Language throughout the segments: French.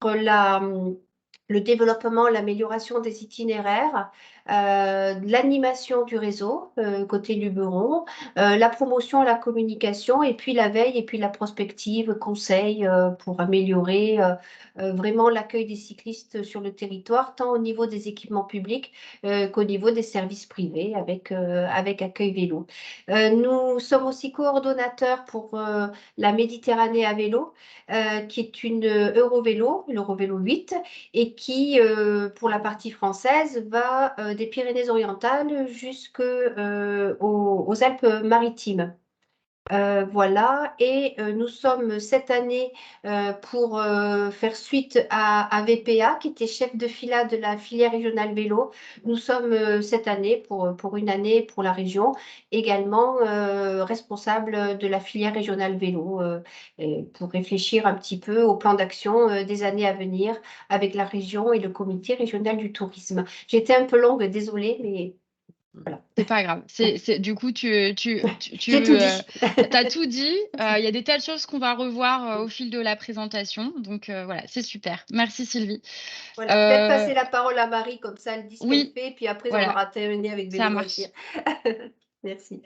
la, le développement, l'amélioration des itinéraires, l'animation du réseau côté Luberon, la promotion, la communication, et puis la veille, et puis la prospective, conseil pour améliorer vraiment l'accueil des cyclistes sur le territoire, tant au niveau des équipements publics qu'au niveau des services privés avec Accueil Vélo. Nous sommes aussi coordonnateurs pour la Méditerranée à vélo, qui est une Eurovélo, l'Eurovélo 8, et qui, pour la partie française, va des Pyrénées-Orientales jusqu'aux Alpes-Maritimes. Voilà, et nous sommes cette année pour faire suite à VPA, qui était chef de fila de la filière régionale vélo. Nous sommes cette année, pour une année pour la région, également responsable de la filière régionale vélo, pour réfléchir un petit peu au plan d'action des années à venir avec la région et le comité régional du tourisme. J'ai été un peu longue, désolée, mais voilà. C'est pas grave. Du coup, J'ai tout dit. T'as tout dit. Il y a des tas de choses qu'on va revoir au fil de la présentation. Donc voilà, c'est super. Merci Sylvie. Voilà, peut-être passer la parole à Marie, comme ça elle dit ce qu'elle Oui, fait, puis après on voilà, aura terminé avec ça Vélo marche. Loisirs. Merci.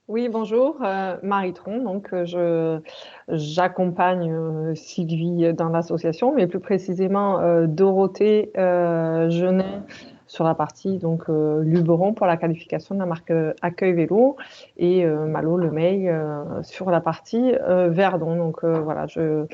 Oui, bonjour, Marie Tron. Donc, j'accompagne Sylvie dans l'association, mais plus précisément Dorothée Genet sur la partie Luberon pour la qualification de la marque Accueil Vélo et Malo Lemay sur la partie Verdon. Donc voilà, je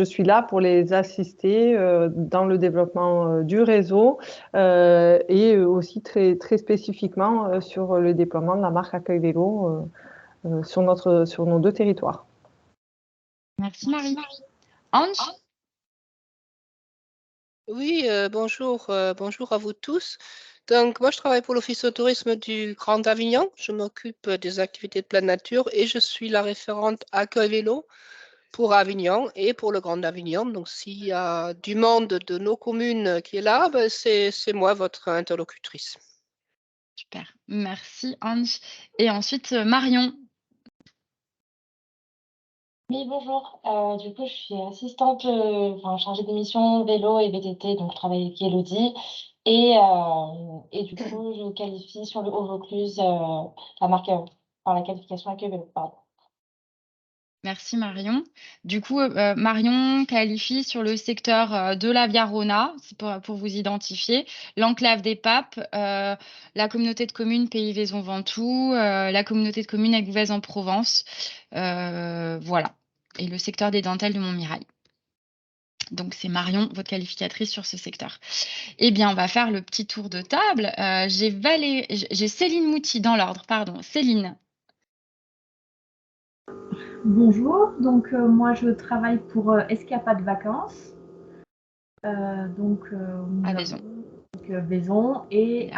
suis là pour les assister dans le développement du réseau et aussi très, très spécifiquement sur le déploiement de la marque Accueil Vélo sur nos deux territoires. Merci Marie. Ange? Oui, bonjour à vous tous. Donc, moi, je travaille pour l'Office de tourisme du Grand Avignon. Je m'occupe des activités de pleine nature et je suis la référente Accueil Vélo pour Avignon et pour le Grand Avignon. Donc, s'il y a du monde de nos communes qui est là, ben, c'est moi, votre interlocutrice. Super, merci Ange. Et ensuite, Marion. Oui, bonjour. Du coup, je suis assistante, chargée de mission vélo et VTT, donc je travaille avec Elodie. Et du coup, je qualifie sur le Haut Vaucluse la marque, la qualification Accueil Vélo, pardon. Merci Marion. Du coup, Marion qualifie sur le secteur de la Viarona, c'est pour vous identifier, l'enclave des Papes, la communauté de communes Pays Vaison-Ventoux, la communauté de communes Aigues-en-Provence, voilà, et le secteur des dentelles de Montmirail. Donc, c'est Marion, votre qualificatrice sur ce secteur. Eh bien, on va faire le petit tour de table. J'ai Céline Mouty dans l'ordre, pardon. Céline. Bonjour, donc moi je travaille pour Escapade Vacances. À Vaison. Vaison et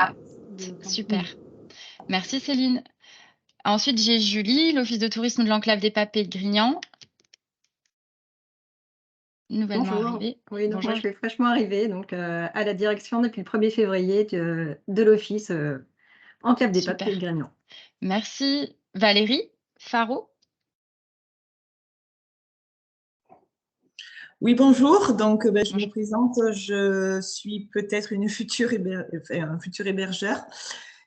super. Merci Céline. Ensuite, j'ai Julie, l'Office de tourisme de l'Enclave des Papes et de Grignan. Nouvellement arrivée. Oui, donc moi je suis fraîchement arrivée donc, à la direction depuis le 1er février de l'Office Enclave des Papes et de Grignan. Merci. Valérie Faro. Oui, bonjour. Donc, je me présente. Je suis peut-être un futur hébergeur.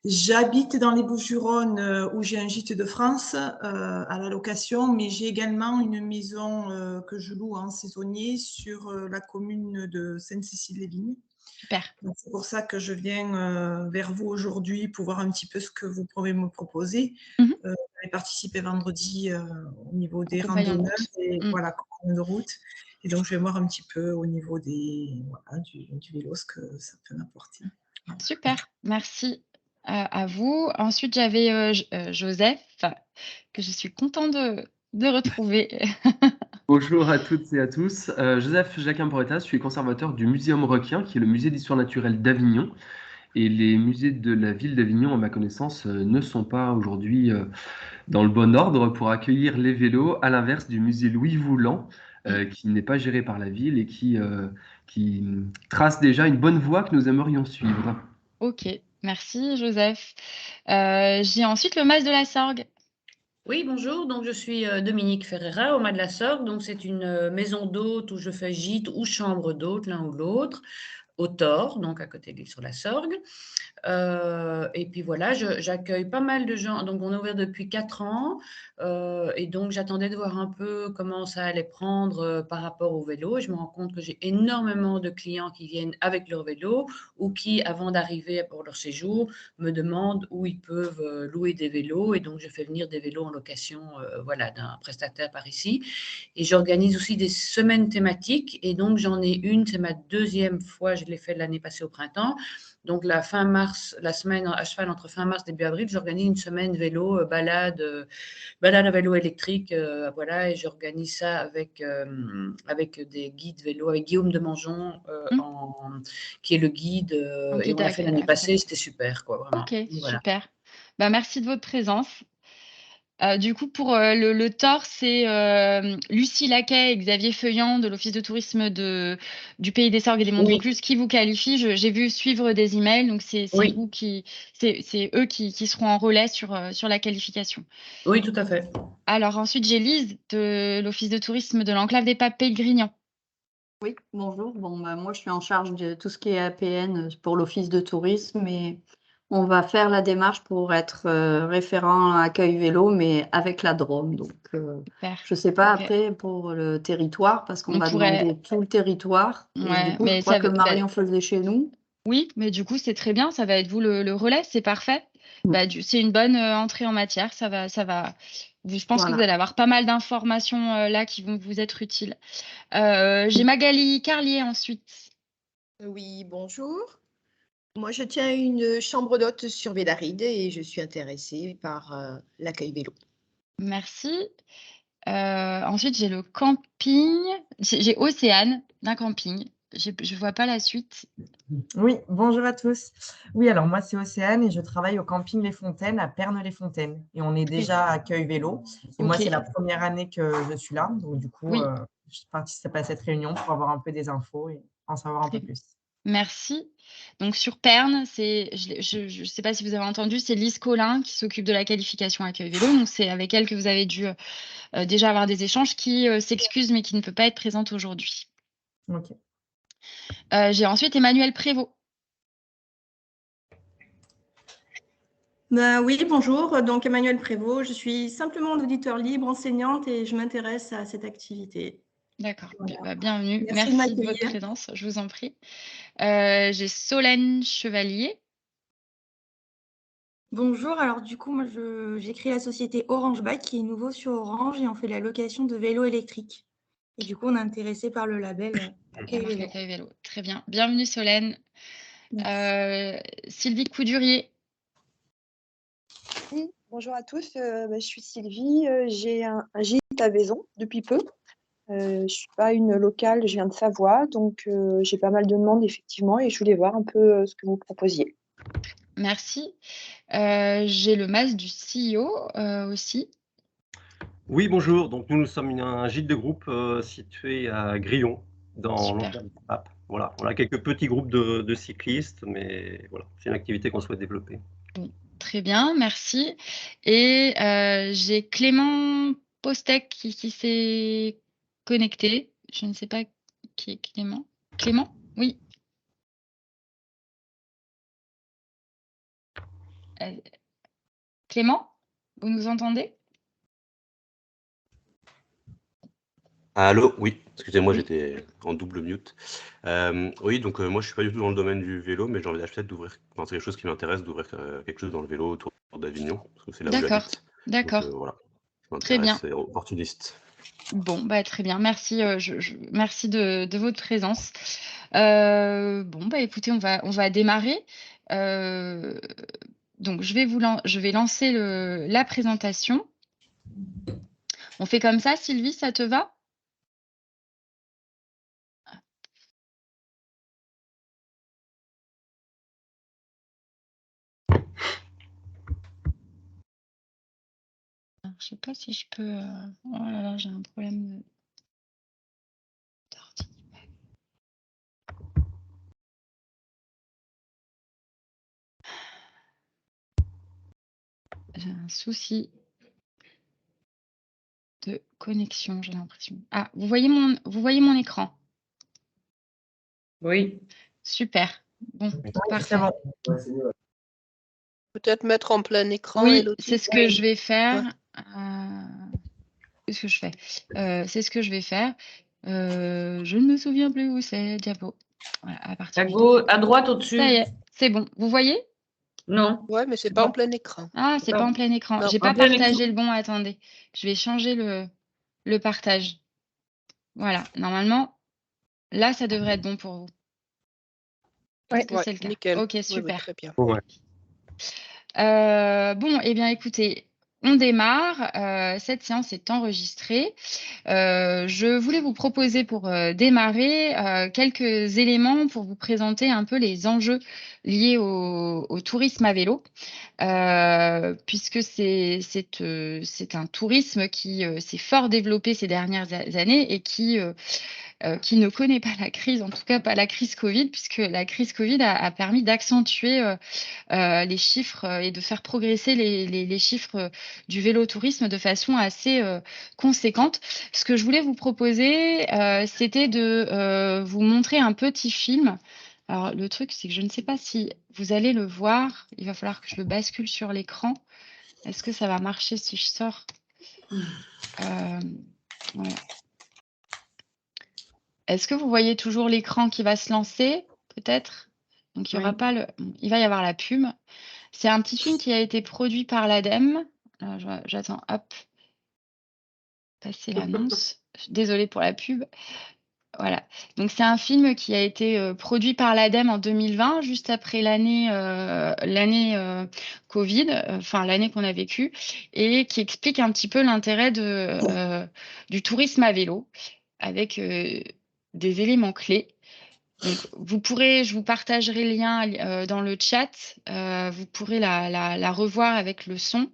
J'habite dans les Bouches-du-Rhône où j'ai un gîte de France à la location, mais j'ai également une maison que je loue en saisonnier sur la commune de Sainte-Cécile-les-Vignes. Super. C'est pour ça que je viens vers vous aujourd'hui pour voir un petit peu ce que vous pouvez me proposer. J'ai participé vendredi au niveau des randonneurs et voilà, compagnie de route. Et donc, je vais voir un petit peu au niveau du vélo ce que ça peut m'apporter. Voilà. Super, merci à vous. Ensuite, j'avais Joseph, que je suis contente de retrouver. Bonjour à toutes et à tous. Joseph Jacquin-Porretas, je suis conservateur du Muséum Requien, qui est le musée d'histoire naturelle d'Avignon. Et les musées de la ville d'Avignon, à ma connaissance, ne sont pas aujourd'hui dans le bon ordre pour accueillir les vélos, à l'inverse du musée Louis Voulan, qui n'est pas géré par la ville et qui trace déjà une bonne voie que nous aimerions suivre. Ok, merci Joseph. J'ai ensuite le Mas de la Sorgue. Oui, bonjour. Donc, je suis Dominique Ferreira, au Mas de la Sorgue. Donc, c'est une maison d'hôtes où je fais gîte ou chambre d'hôtes, l'un ou l'autre, au Thor, donc à côté de l'île sur la Sorgue. Et puis voilà, j'accueille pas mal de gens. Donc, on est ouvert depuis 4 ans. Et donc, j'attendais de voir un peu comment ça allait prendre par rapport au vélo. Et je me rends compte que j'ai énormément de clients qui viennent avec leur vélo ou qui, avant d'arriver pour leur séjour, me demandent où ils peuvent louer des vélos. Et donc, je fais venir des vélos en location voilà, d'un prestataire par ici. Et j'organise aussi des semaines thématiques. Et donc, j'en ai une, c'est ma deuxième fois, je l'ai fait l'année passée au printemps. Donc, la fin mars, la semaine à cheval entre fin mars et début avril, j'organise une semaine vélo, balade à vélo électrique. Voilà, et j'organise ça avec des guides vélo, avec Guillaume de Mangeon, qui est le guide. Et on l'a fait l'année passée, c'était super, quoi, vraiment. Ok, Voilà. super. Bah, merci de votre présence. Du coup, pour le Thor, c'est Lucie Laquet et Xavier Feuillant de l'Office de tourisme du Pays des Sorgues et des Monts de Vaucluse qui vous qualifient. J'ai vu suivre des emails, donc c'est eux qui seront en relais sur la qualification. Oui, tout à fait. Alors ensuite, j'ai Lise de l'Office de tourisme de l'Enclave des Papes Pays de Grignan. Oui, bonjour. Bon, bah, moi, je suis en charge de tout ce qui est APN pour l'Office de tourisme et on va faire la démarche pour être référent à accueil vélo, mais avec la Drôme. Donc, je ne sais pas après pour le territoire, parce qu'on va demander tout le territoire. Et Ouais, du coup, je mais crois que Marion faisait chez nous. Oui, mais du coup, c'est très bien. Ça va être vous le relais, c'est parfait. C'est une bonne entrée en matière. Ça va. Je pense que vous allez avoir pas mal d'informations là qui vont vous être utiles. J'ai Magali Carlier ensuite. Oui, bonjour. Moi, je tiens une chambre d'hôte sur Védaride et je suis intéressée par l'accueil vélo. Merci. Ensuite, j'ai le camping. J'ai Océane d'un camping. Je ne vois pas la suite. Oui, bonjour à tous. Oui, alors moi, c'est Océane et je travaille au camping Les Fontaines à Pernes-les-Fontaines. Et on est déjà à accueil vélo. Et moi, c'est la première année que je suis là. Donc, du coup, je participe à cette réunion pour avoir un peu des infos et en savoir un peu plus. Merci. Donc sur Pernes, je ne sais pas si vous avez entendu, c'est Lise Collin qui s'occupe de la qualification accueil vélo. Donc c'est avec elle que vous avez dû déjà avoir des échanges, qui s'excuse mais qui ne peut pas être présente aujourd'hui. Ok. J'ai ensuite Emmanuel Prévost. Oui, bonjour. Donc Emmanuel Prévost, je suis simplement auditeur libre, enseignante et je m'intéresse à cette activité. D'accord, bienvenue. Merci de votre présence, je vous en prie. J'ai Solène Chevalier. Bonjour, alors du coup, moi j'ai créé la société Orange Bike qui est nouveau sur Orange et on fait la location de vélos électriques. Et du coup, on est intéressé par le label Accueil Vélo. Accueil Vélo. Très bien. Bienvenue Solène. Sylvie Coudurier. Oui, bonjour à tous, je suis Sylvie, j'ai un gîte à Vaison depuis peu. Je ne suis pas une locale, je viens de Savoie, donc j'ai pas mal de demandes effectivement et je voulais voir un peu ce que vous proposiez. Merci. J'ai le Mas du CEO aussi. Oui, bonjour. Donc nous sommes un gîte de groupe situé à Grillon, dans l'Enclave des Papes. Voilà, on a quelques petits groupes de cyclistes, mais voilà, c'est une activité qu'on souhaite développer. Bon, très bien, merci. Et j'ai Clément Postec qui s'est connecté. Je ne sais pas qui est Clément. Clément? Oui. Clément, vous nous entendez? Allô, oui, excusez-moi, j'étais en double mute. Oui, donc moi je suis pas du tout dans le domaine du vélo, mais j'ai envie peut-être d'ouvrir, c'est quelque chose qui m'intéresse, d'ouvrir quelque chose dans le vélo autour d'Avignon, parce que c'est là où j'habite. D'accord. Donc voilà, je Très bien. m'intéresse, c'est opportuniste. Bon, très bien, merci, merci de votre présence. Bon, écoutez, on va démarrer. Donc je vais lancer la présentation. On fait comme ça, Sylvie, ça te va? Je sais pas si je peux. Oh là là, j'ai un problème d'ordi. J'ai un souci. de connexion, j'ai l'impression. Ah, vous voyez mon écran? Oui. Super. Bon, Oui, parfait. c'est bon. Peut-être mettre en plein écran, Oui, Elodie. c'est ce que je vais faire. Ouais. Qu'est-ce que je fais? C'est ce que je vais faire. Je ne me souviens plus où c'est, diapo. Voilà, à partir du À droite, Ça y au-dessus. est, c'est bon. Vous voyez? Non. Ouais, mais c'est pas en plein écran. Ah, c'est pas en plein écran. Non. J'ai pas partagé le bon. Attendez, je vais changer le partage. Voilà, normalement, là, ça devrait être bon pour vous. Est-ce que Ouais, c'est le cas? nickel. Ok, Oui, super. très bien. Ouais. Bon, eh bien, écoutez, on démarre. Cette séance est enregistrée. Je voulais vous proposer pour démarrer quelques éléments pour vous présenter un peu les enjeux liés au tourisme à vélo, puisque c'est un tourisme qui s'est fort développé ces dernières années et qui ne connaît pas la crise, en tout cas pas la crise Covid, puisque la crise Covid a permis d'accentuer les chiffres et de faire progresser les chiffres du vélo-tourisme de façon assez conséquente. Ce que je voulais vous proposer, c'était de vous montrer un petit film. Alors, le truc, c'est que je ne sais pas si vous allez le voir. Il va falloir que je le bascule sur l'écran. Est-ce que ça va marcher si je sors? Voilà. Est-ce que vous voyez toujours l'écran qui va se lancer, peut-être? Donc, il y aura pas il va y avoir la pub. C'est un petit film qui a été produit par l'ADEME. Alors, j'attends, hop, passer l'annonce. Désolée pour la pub. Voilà. Donc, c'est un film qui a été produit par l'ADEME en 2020, juste après l'année Covid, enfin l'année qu'on a vécue, et qui explique un petit peu l'intérêt du tourisme à vélo, avec des éléments clés. Donc, je vous partagerai le lien dans le chat. Vous pourrez la revoir avec le son.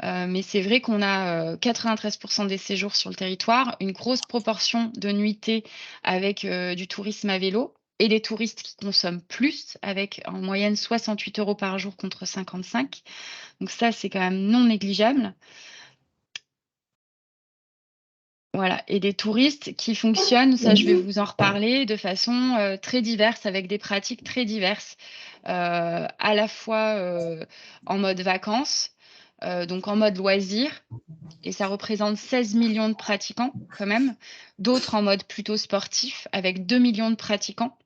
Mais c'est vrai qu'on a 93% des séjours sur le territoire, une grosse proportion de nuitées avec du tourisme à vélo et des touristes qui consomment plus, avec en moyenne 68 € par jour contre 55. Donc ça, c'est quand même non négligeable. Voilà, et des touristes qui fonctionnent, ça je vais vous en reparler, de façon très diverse, avec des pratiques très diverses, à la fois en mode vacances, donc en mode loisir, et ça représente 16 millions de pratiquants quand même, d'autres en mode plutôt sportif, avec 2 millions de pratiquants,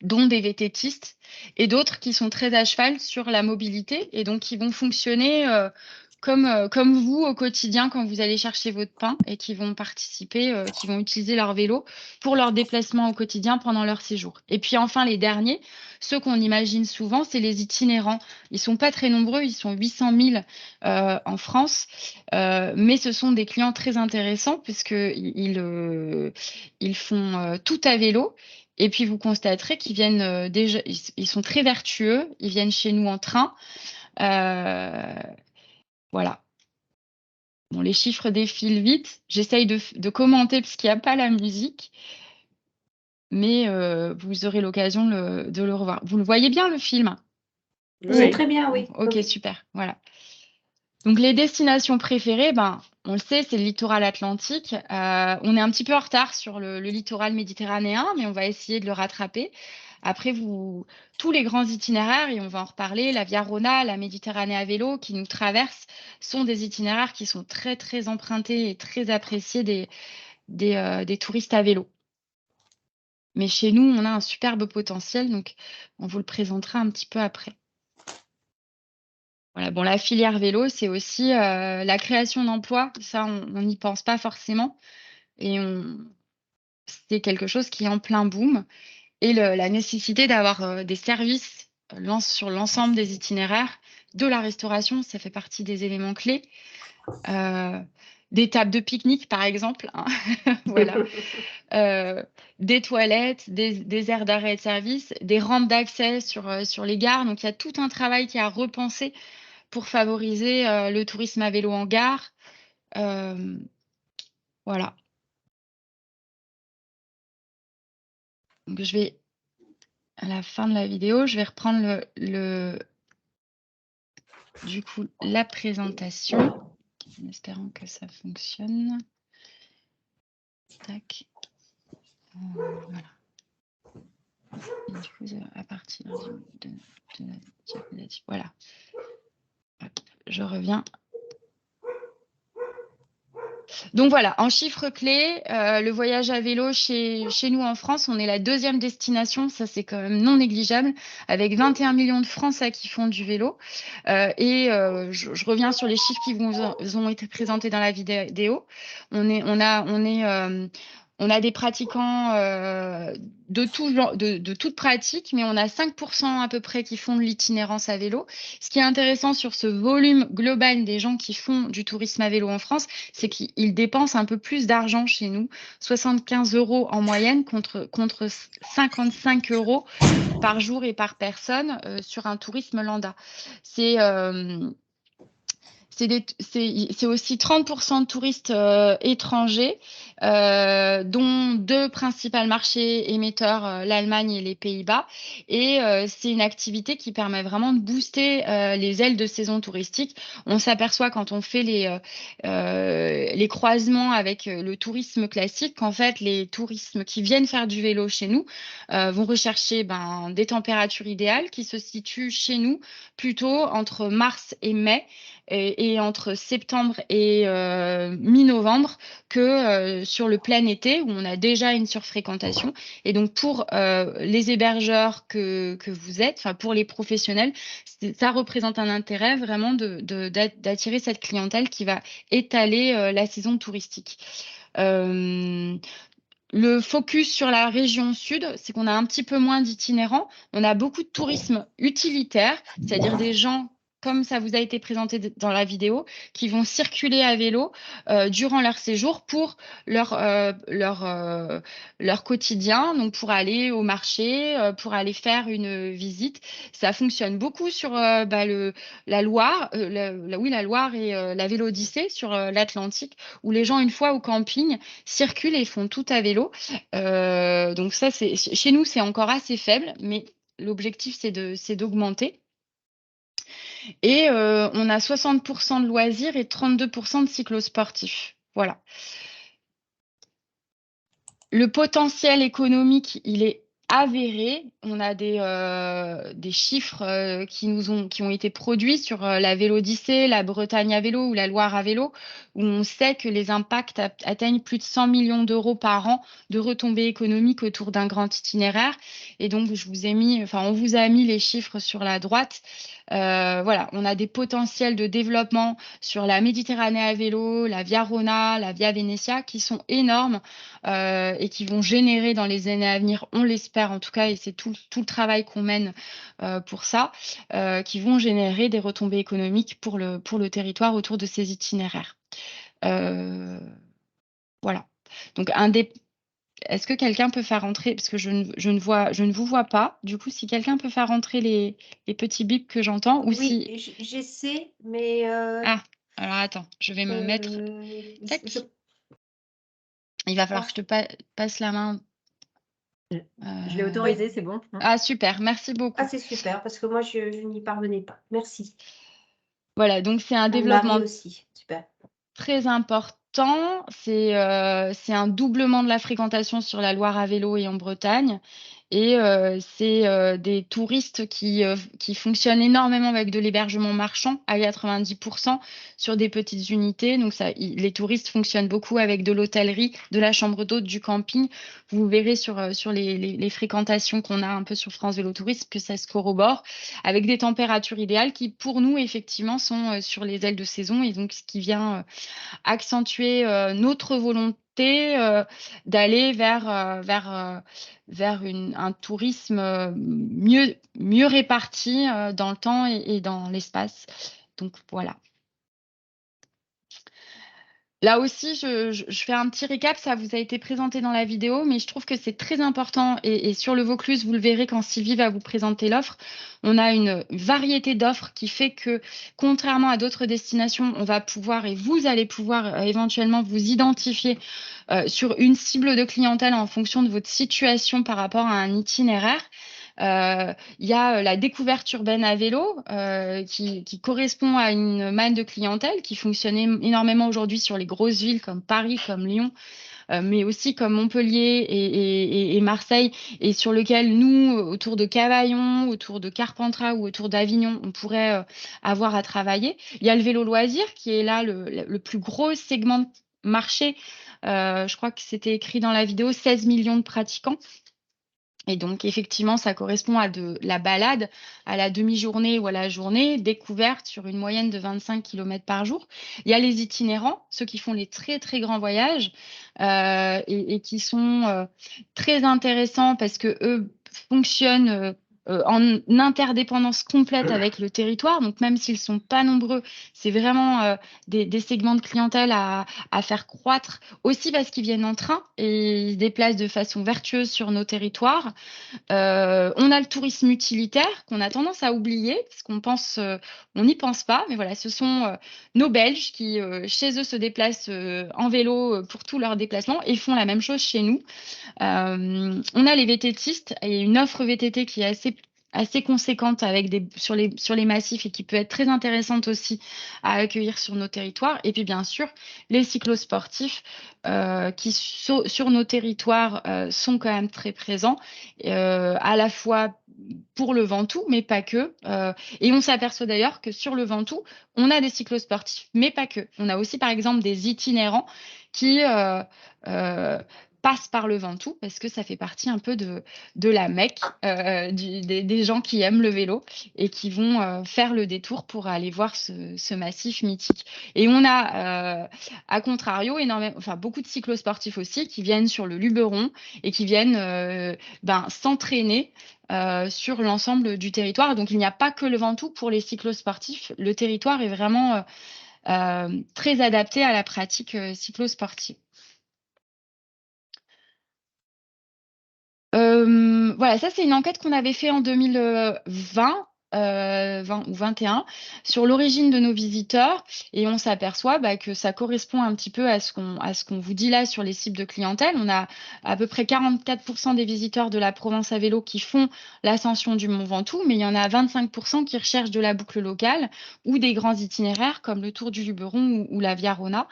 dont des VTTistes, et d'autres qui sont très à cheval sur la mobilité, et donc qui vont fonctionner comme vous au quotidien quand vous allez chercher votre pain, et qui vont participer, qui vont utiliser leur vélo pour leur déplacement au quotidien pendant leur séjour. Et puis enfin, les derniers, ceux qu'on imagine souvent, c'est les itinérants. Ils ne sont pas très nombreux, ils sont 800 000 en France, mais ce sont des clients très intéressants puisqu'ils font tout à vélo. Et puis, vous constaterez qu'ils viennent déjà, ils sont très vertueux, ils viennent chez nous en train. Voilà. Bon, les chiffres défilent vite. J'essaye de commenter parce qu'il n'y a pas la musique. Mais vous aurez l'occasion de le revoir. Vous le voyez bien, le film? Oui. Très bien, oui. Ok, Oui. super. Voilà. Donc, les destinations préférées, on le sait, c'est le littoral atlantique. On est un petit peu en retard sur le littoral méditerranéen, mais on va essayer de le rattraper. Après, tous les grands itinéraires, et on va en reparler, la Via Rona, la Méditerranée à vélo qui nous traverse, sont des itinéraires qui sont très, très empruntés et très appréciés des touristes à vélo. Mais chez nous, on a un superbe potentiel, donc on vous le présentera un petit peu après. Voilà, bon, la filière vélo, c'est aussi la création d'emplois. Ça, on n'y pense pas forcément. Et c'est quelque chose qui est en plein boom. Et la nécessité d'avoir des services sur l'ensemble des itinéraires, de la restauration, ça fait partie des éléments clés. Des tables de pique-nique, par exemple. Hein. Voilà. Des toilettes, des aires d'arrêt et de service, des rampes d'accès sur les gares. Donc, il y a tout un travail qui a repensé pour favoriser le tourisme à vélo en gare. Voilà. Donc, je vais, à la fin de la vidéo, je vais reprendre du coup, la présentation. en espérant que ça fonctionne. Tac. Voilà. Et du coup, à partir de la diapositive. Voilà. Hop, je reviens. Donc voilà, en chiffres clés, le voyage à vélo chez nous en France, on est la 2e destination, ça c'est quand même non négligeable, avec 21 millions de Français qui font du vélo. Je reviens sur les chiffres qui vous ont été présentés dans la vidéo. On a des pratiquants de toute pratique, mais on a 5% à peu près qui font de l'itinérance à vélo. Ce qui est intéressant sur ce volume global des gens qui font du tourisme à vélo en France, c'est qu'ils dépensent un peu plus d'argent chez nous, 75 € en moyenne contre 55 € par jour et par personne sur un tourisme lambda. C'est aussi 30% de touristes étrangers, dont 2 principaux marchés émetteurs, l'Allemagne et les Pays-Bas. Et c'est une activité qui permet vraiment de booster les ailes de saison touristique. On s'aperçoit quand on fait les croisements avec le tourisme classique qu'en fait, les touristes qui viennent faire du vélo chez nous vont rechercher des températures idéales qui se situent chez nous plutôt entre mars et mai. Et entre septembre et mi-novembre que sur le plein été où on a déjà une surfréquentation. Et donc pour les hébergeurs que vous êtes, enfin pour les professionnels, ça représente un intérêt vraiment d'attirer cette clientèle qui va étaler la saison touristique. Le focus sur la région sud, c'est qu'on a un petit peu moins d'itinérants. On a beaucoup de tourisme utilitaire, c'est-à-dire des gens, comme ça vous a été présenté dans la vidéo, qui vont circuler à vélo durant leur séjour pour leur quotidien, donc pour aller au marché, pour aller faire une visite. Ça fonctionne beaucoup sur la Loire, la Loire et la Vélodyssée sur l'Atlantique, où les gens, une fois au camping, circulent et font tout à vélo. Donc ça, chez nous, c'est encore assez faible, mais l'objectif, c'est d'augmenter. Et on a 60% de loisirs et 32% de cyclosportifs. Voilà. Le potentiel économique, il est avéré. On a des chiffres qui ont été produits sur la Vélodyssée, la Bretagne à vélo ou la Loire à vélo, où on sait que les impacts atteignent plus de 100 millions d'euros par an de retombées économiques autour d'un grand itinéraire. Et donc, on vous a mis les chiffres sur la droite. Voilà, on a des potentiels de développement sur la Méditerranée à vélo, la Via Rona, la Via Venetia, qui sont énormes et qui vont générer dans les années à venir, on l'espère en tout cas, et c'est tout le travail qu'on mène pour ça, qui vont générer des retombées économiques pour le territoire autour de ces itinéraires. Voilà. Donc, est-ce que quelqu'un peut faire entrer, parce que je ne vous vois pas, du coup, si quelqu'un peut faire entrer les petits bips que j'entends, ou Oui, si... j'essaie, mais... Ah, alors attends, je vais me mettre... Tac. Il va falloir que je te passe la main. Je l'ai autorisé, c'est bon. Ah, super, merci beaucoup. Ah, c'est super, parce que moi, je n'y parvenais pas. Merci. Voilà, donc c'est un développement aussi. Super. Très important. C'est un doublement de la fréquentation sur la Loire à vélo et en Bretagne. Et c'est des touristes qui fonctionnent énormément avec de l'hébergement marchand à 90% sur des petites unités. Donc les touristes fonctionnent beaucoup avec de l'hôtellerie, de la chambre d'hôte, du camping. Vous verrez sur les fréquentations qu'on a un peu sur France Vélo Tourisme que ça se corrobore avec des températures idéales qui, pour nous, effectivement, sont sur les ailes de saison. Et donc, ce qui vient accentuer notre volonté d'aller vers un tourisme mieux réparti dans le temps et dans l'espace. Donc voilà. Là aussi, je fais un petit récap, ça vous a été présenté dans la vidéo, mais je trouve que c'est très important et sur le Vaucluse, vous le verrez quand Sylvie va vous présenter l'offre, on a une variété d'offres qui fait que, contrairement à d'autres destinations, on va pouvoir et vous allez pouvoir éventuellement vous identifier sur une cible de clientèle en fonction de votre situation par rapport à un itinéraire. Il y a la découverte urbaine à vélo qui correspond à une manne de clientèle qui fonctionne énormément aujourd'hui sur les grosses villes comme Paris, comme Lyon, mais aussi comme Montpellier et Marseille, et sur lequel nous, autour de Cavaillon, autour de Carpentras ou autour d'Avignon, on pourrait avoir à travailler. Il y a le vélo loisir qui est là le plus gros segment de marché. Je crois que c'était écrit dans la vidéo, 16 millions de pratiquants. Et donc, effectivement, ça correspond à de la balade, à la demi-journée ou à la journée, découverte sur une moyenne de 25 km par jour. Il y a les itinérants, ceux qui font les très, très grands voyages et qui sont très intéressants parce que eux fonctionnent en interdépendance complète avec le territoire. Donc, même s'ils ne sont pas nombreux, c'est vraiment des segments de clientèle à faire croître, aussi parce qu'ils viennent en train et ils se déplacent de façon vertueuse sur nos territoires. On a le tourisme utilitaire qu'on a tendance à oublier parce on n'y pense pas, mais voilà, ce sont nos Belges qui, chez eux, se déplacent en vélo pour tous leurs déplacements et font la même chose chez nous. On a les VTTistes et une offre VTT qui est assez conséquente sur les massifs et qui peut être très intéressante aussi à accueillir sur nos territoires. Et puis bien sûr, les cyclosportifs qui sur nos territoires sont quand même très présents, à la fois pour le Ventoux, mais pas que. Et on s'aperçoit d'ailleurs que sur le Ventoux, on a des cyclosportifs, mais pas que. On a aussi par exemple des itinérants qui passent par le Ventoux parce que ça fait partie un peu de la Mecque des gens qui aiment le vélo et qui vont faire le détour pour aller voir ce massif mythique. Et on a, à contrario, beaucoup de cyclosportifs aussi qui viennent sur le Luberon et qui viennent s'entraîner sur l'ensemble du territoire. Donc, il n'y a pas que le Ventoux pour les cyclosportifs. Le territoire est vraiment très adapté à la pratique cyclosportive. Voilà, ça c'est une enquête qu'on avait fait en 2020. 20 ou 21 sur l'origine de nos visiteurs, et on s'aperçoit que ça correspond un petit peu à ce qu'on vous dit là sur les cibles de clientèle. On a à peu près 44% des visiteurs de la Provence à vélo qui font l'ascension du Mont Ventoux, mais il y en a 25% qui recherchent de la boucle locale ou des grands itinéraires comme le Tour du Luberon ou la Via Rona.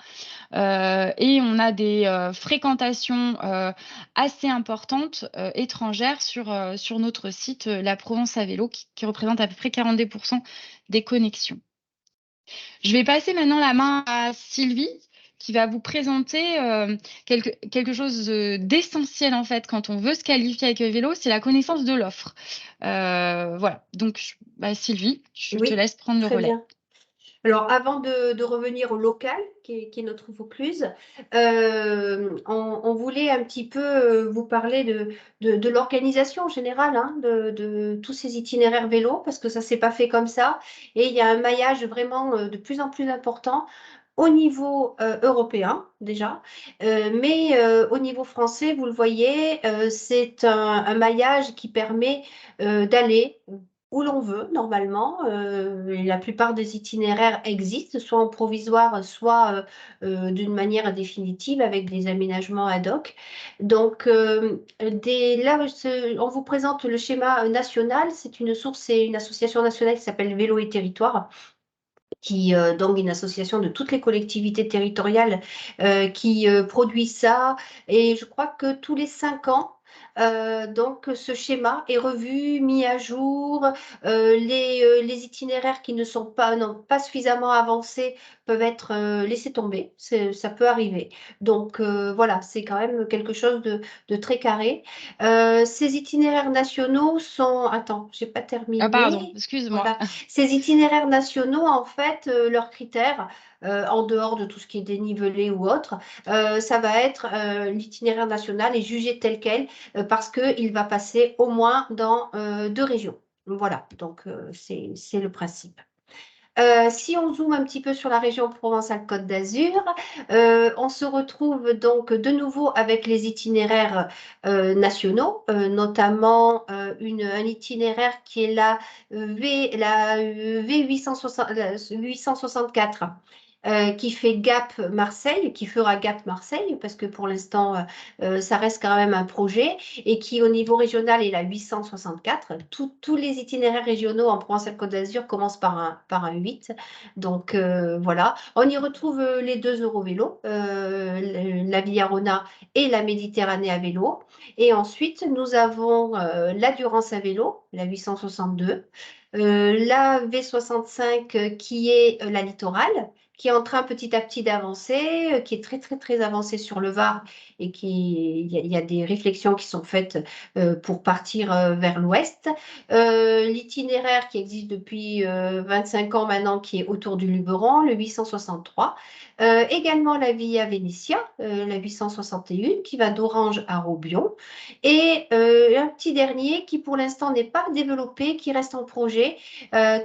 Et on a des fréquentations assez importantes étrangères sur notre site La Provence à vélo qui représente à peu près 42% des connexions. Je vais passer maintenant la main à Sylvie qui va vous présenter quelque chose d'essentiel en fait quand on veut se qualifier avec le vélo, c'est la connaissance de l'offre. Voilà, donc Sylvie, je te laisse prendre le relais. Bien. Alors, avant de revenir au local, qui est notre Vaucluse, on voulait un petit peu vous parler de l'organisation générale de tous ces itinéraires vélo, parce que ça ne s'est pas fait comme ça. Et il y a un maillage vraiment de plus en plus important au niveau européen déjà, mais au niveau français, vous le voyez, c'est un maillage qui permet d'aller où l'on veut, normalement. La plupart des itinéraires existent, soit en provisoire, soit d'une manière définitive avec des aménagements ad hoc. Donc, là, on vous présente le schéma national. C'est une association nationale qui s'appelle Vélo et Territoire, qui donc une association de toutes les collectivités territoriales qui produit ça. Et je crois que tous les 5 ans, donc ce schéma est revu, mis à jour. Les itinéraires qui ne sont pas suffisamment avancés peuvent être laissés tomber. Ça peut arriver. Donc voilà, c'est quand même quelque chose de très carré. Ces itinéraires nationaux sont... Attends, je n'ai pas terminé. Ah pardon, excuse-moi. Voilà. Ces itinéraires nationaux, en fait, leurs critères, en dehors de tout ce qui est dénivelé ou autre, ça va être l'itinéraire national est jugé tel quel parce qu'il va passer au moins dans 2 régions. Voilà, donc c'est le principe. Si on zoome un petit peu sur la région Provence-Alpes-Côte d'Azur, on se retrouve donc de nouveau avec les itinéraires nationaux, notamment un itinéraire qui est la V864 qui fait Gap Marseille, qui fera Gap Marseille, parce que pour l'instant, ça reste quand même un projet, et qui au niveau régional est la 864. Tous les itinéraires régionaux en Provence-Alpes-Côte d'Azur commencent par un 8. Donc voilà, on y retrouve les 2 Eurovélos, la Via Rona et la Méditerranée à vélo. Et ensuite, nous avons la Durance à vélo, la 862, la V65 qui est la Littorale, qui est en train petit à petit d'avancer, qui est très, très, très avancée sur le Var et il y a des réflexions qui sont faites pour partir vers l'ouest. L'itinéraire qui existe depuis 25 ans maintenant, qui est autour du Luberon, le 863. Également la Via Venetia, la 861, qui va d'Orange à Robion. Et un petit dernier qui pour l'instant n'est pas développé, qui reste en projet,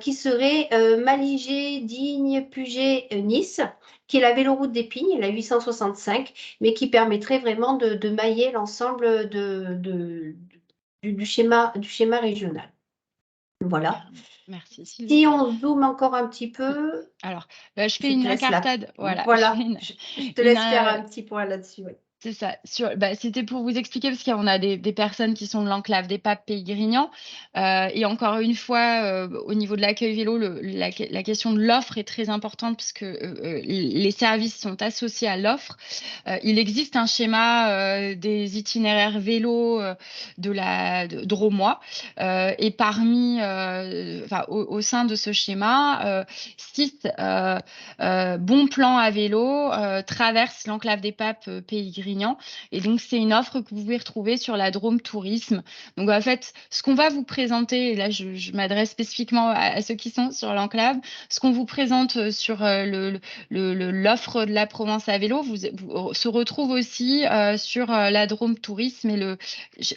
qui serait Maligé, Digne, Puget, Nice, qui est la véloroute d'Épines, la 865, mais qui permettrait vraiment de mailler l'ensemble du schéma régional. Voilà. Merci Sylvie. Si on zoome encore un petit peu. Alors, je fais une incartade. Voilà, je te laisse faire un petit point là-dessus. Oui. C'est ça. C'était pour vous expliquer, parce qu'on a des personnes qui sont de l'enclave des Papes Pays Grignan. Et encore une fois, au niveau de l'accueil vélo, la question de l'offre est très importante, puisque les services sont associés à l'offre. Il existe un schéma des itinéraires vélo de Dromois. Et parmi, au sein de ce schéma, 6 bons plans à vélo traversent l'enclave des Papes Pays Grignan. Et donc, c'est une offre que vous pouvez retrouver sur la Drôme Tourisme. Donc, en fait, ce qu'on va vous présenter, et là, je m'adresse spécifiquement à ceux qui sont sur l'enclave, ce qu'on vous présente sur l'offre de la Provence à vélo, se retrouve aussi sur la Drôme Tourisme, et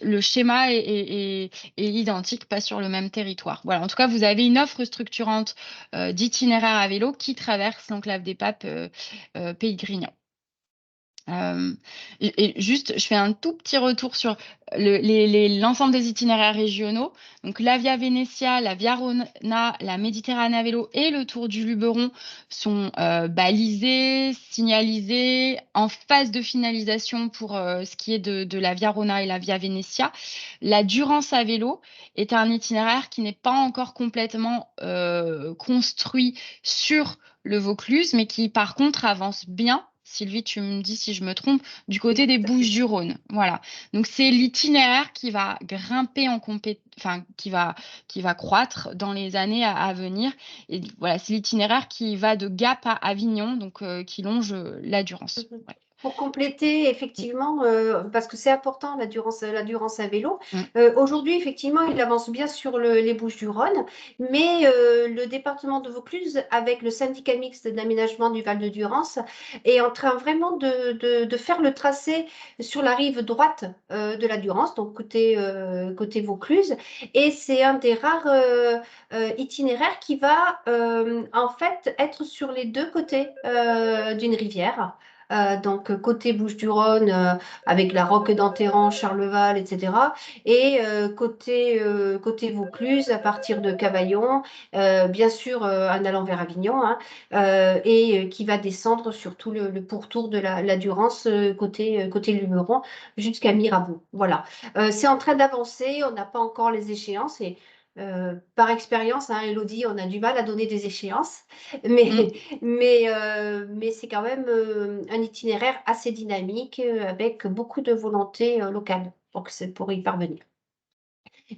le schéma est identique, pas sur le même territoire. Voilà, en tout cas, vous avez une offre structurante d'itinéraires à vélo qui traverse l'enclave des Papes Pays Grignan. Et juste, je fais un tout petit retour sur l'ensemble des itinéraires régionaux. Donc, la Via Venetia, la Via Rona, la Méditerranée à vélo et le Tour du Luberon sont balisés, signalisés, en phase de finalisation pour ce qui est de la Via Rona et la Via Venetia. La Durance à vélo est un itinéraire qui n'est pas encore complètement construit sur le Vaucluse, mais qui, par contre, avance bien. Sylvie, tu me dis si je me trompe, du côté des Bouches-du-Rhône. Voilà. Donc, c'est l'itinéraire qui va grimper qui va croître dans les années à venir. Et voilà, c'est l'itinéraire qui va de Gap à Avignon, donc qui longe la Durance. Ouais. Pour compléter, effectivement, parce que c'est important, la Durance à vélo. Aujourd'hui, effectivement, il avance bien sur les Bouches-du-Rhône, mais le département de Vaucluse, avec le syndicat mixte d'aménagement du Val-de-Durance, est en train vraiment de faire le tracé sur la rive droite de la Durance, donc côté Vaucluse. Et c'est un des rares itinéraires qui va en fait être sur les 2 côtés d'une rivière. Donc côté Bouches-du-Rhône avec la Roque d'Enterrand, Charleval, etc. Et côté Vaucluse à partir de Cavaillon, bien sûr en allant vers Avignon, et qui va descendre sur tout le pourtour de la Durance côté Luberon jusqu'à Mirabeau. Voilà. C'est en train d'avancer, on n'a pas encore les échéances et par expérience, Élodie, on a du mal à donner des échéances, mais c'est quand même un itinéraire assez dynamique avec beaucoup de volonté locale pour y parvenir.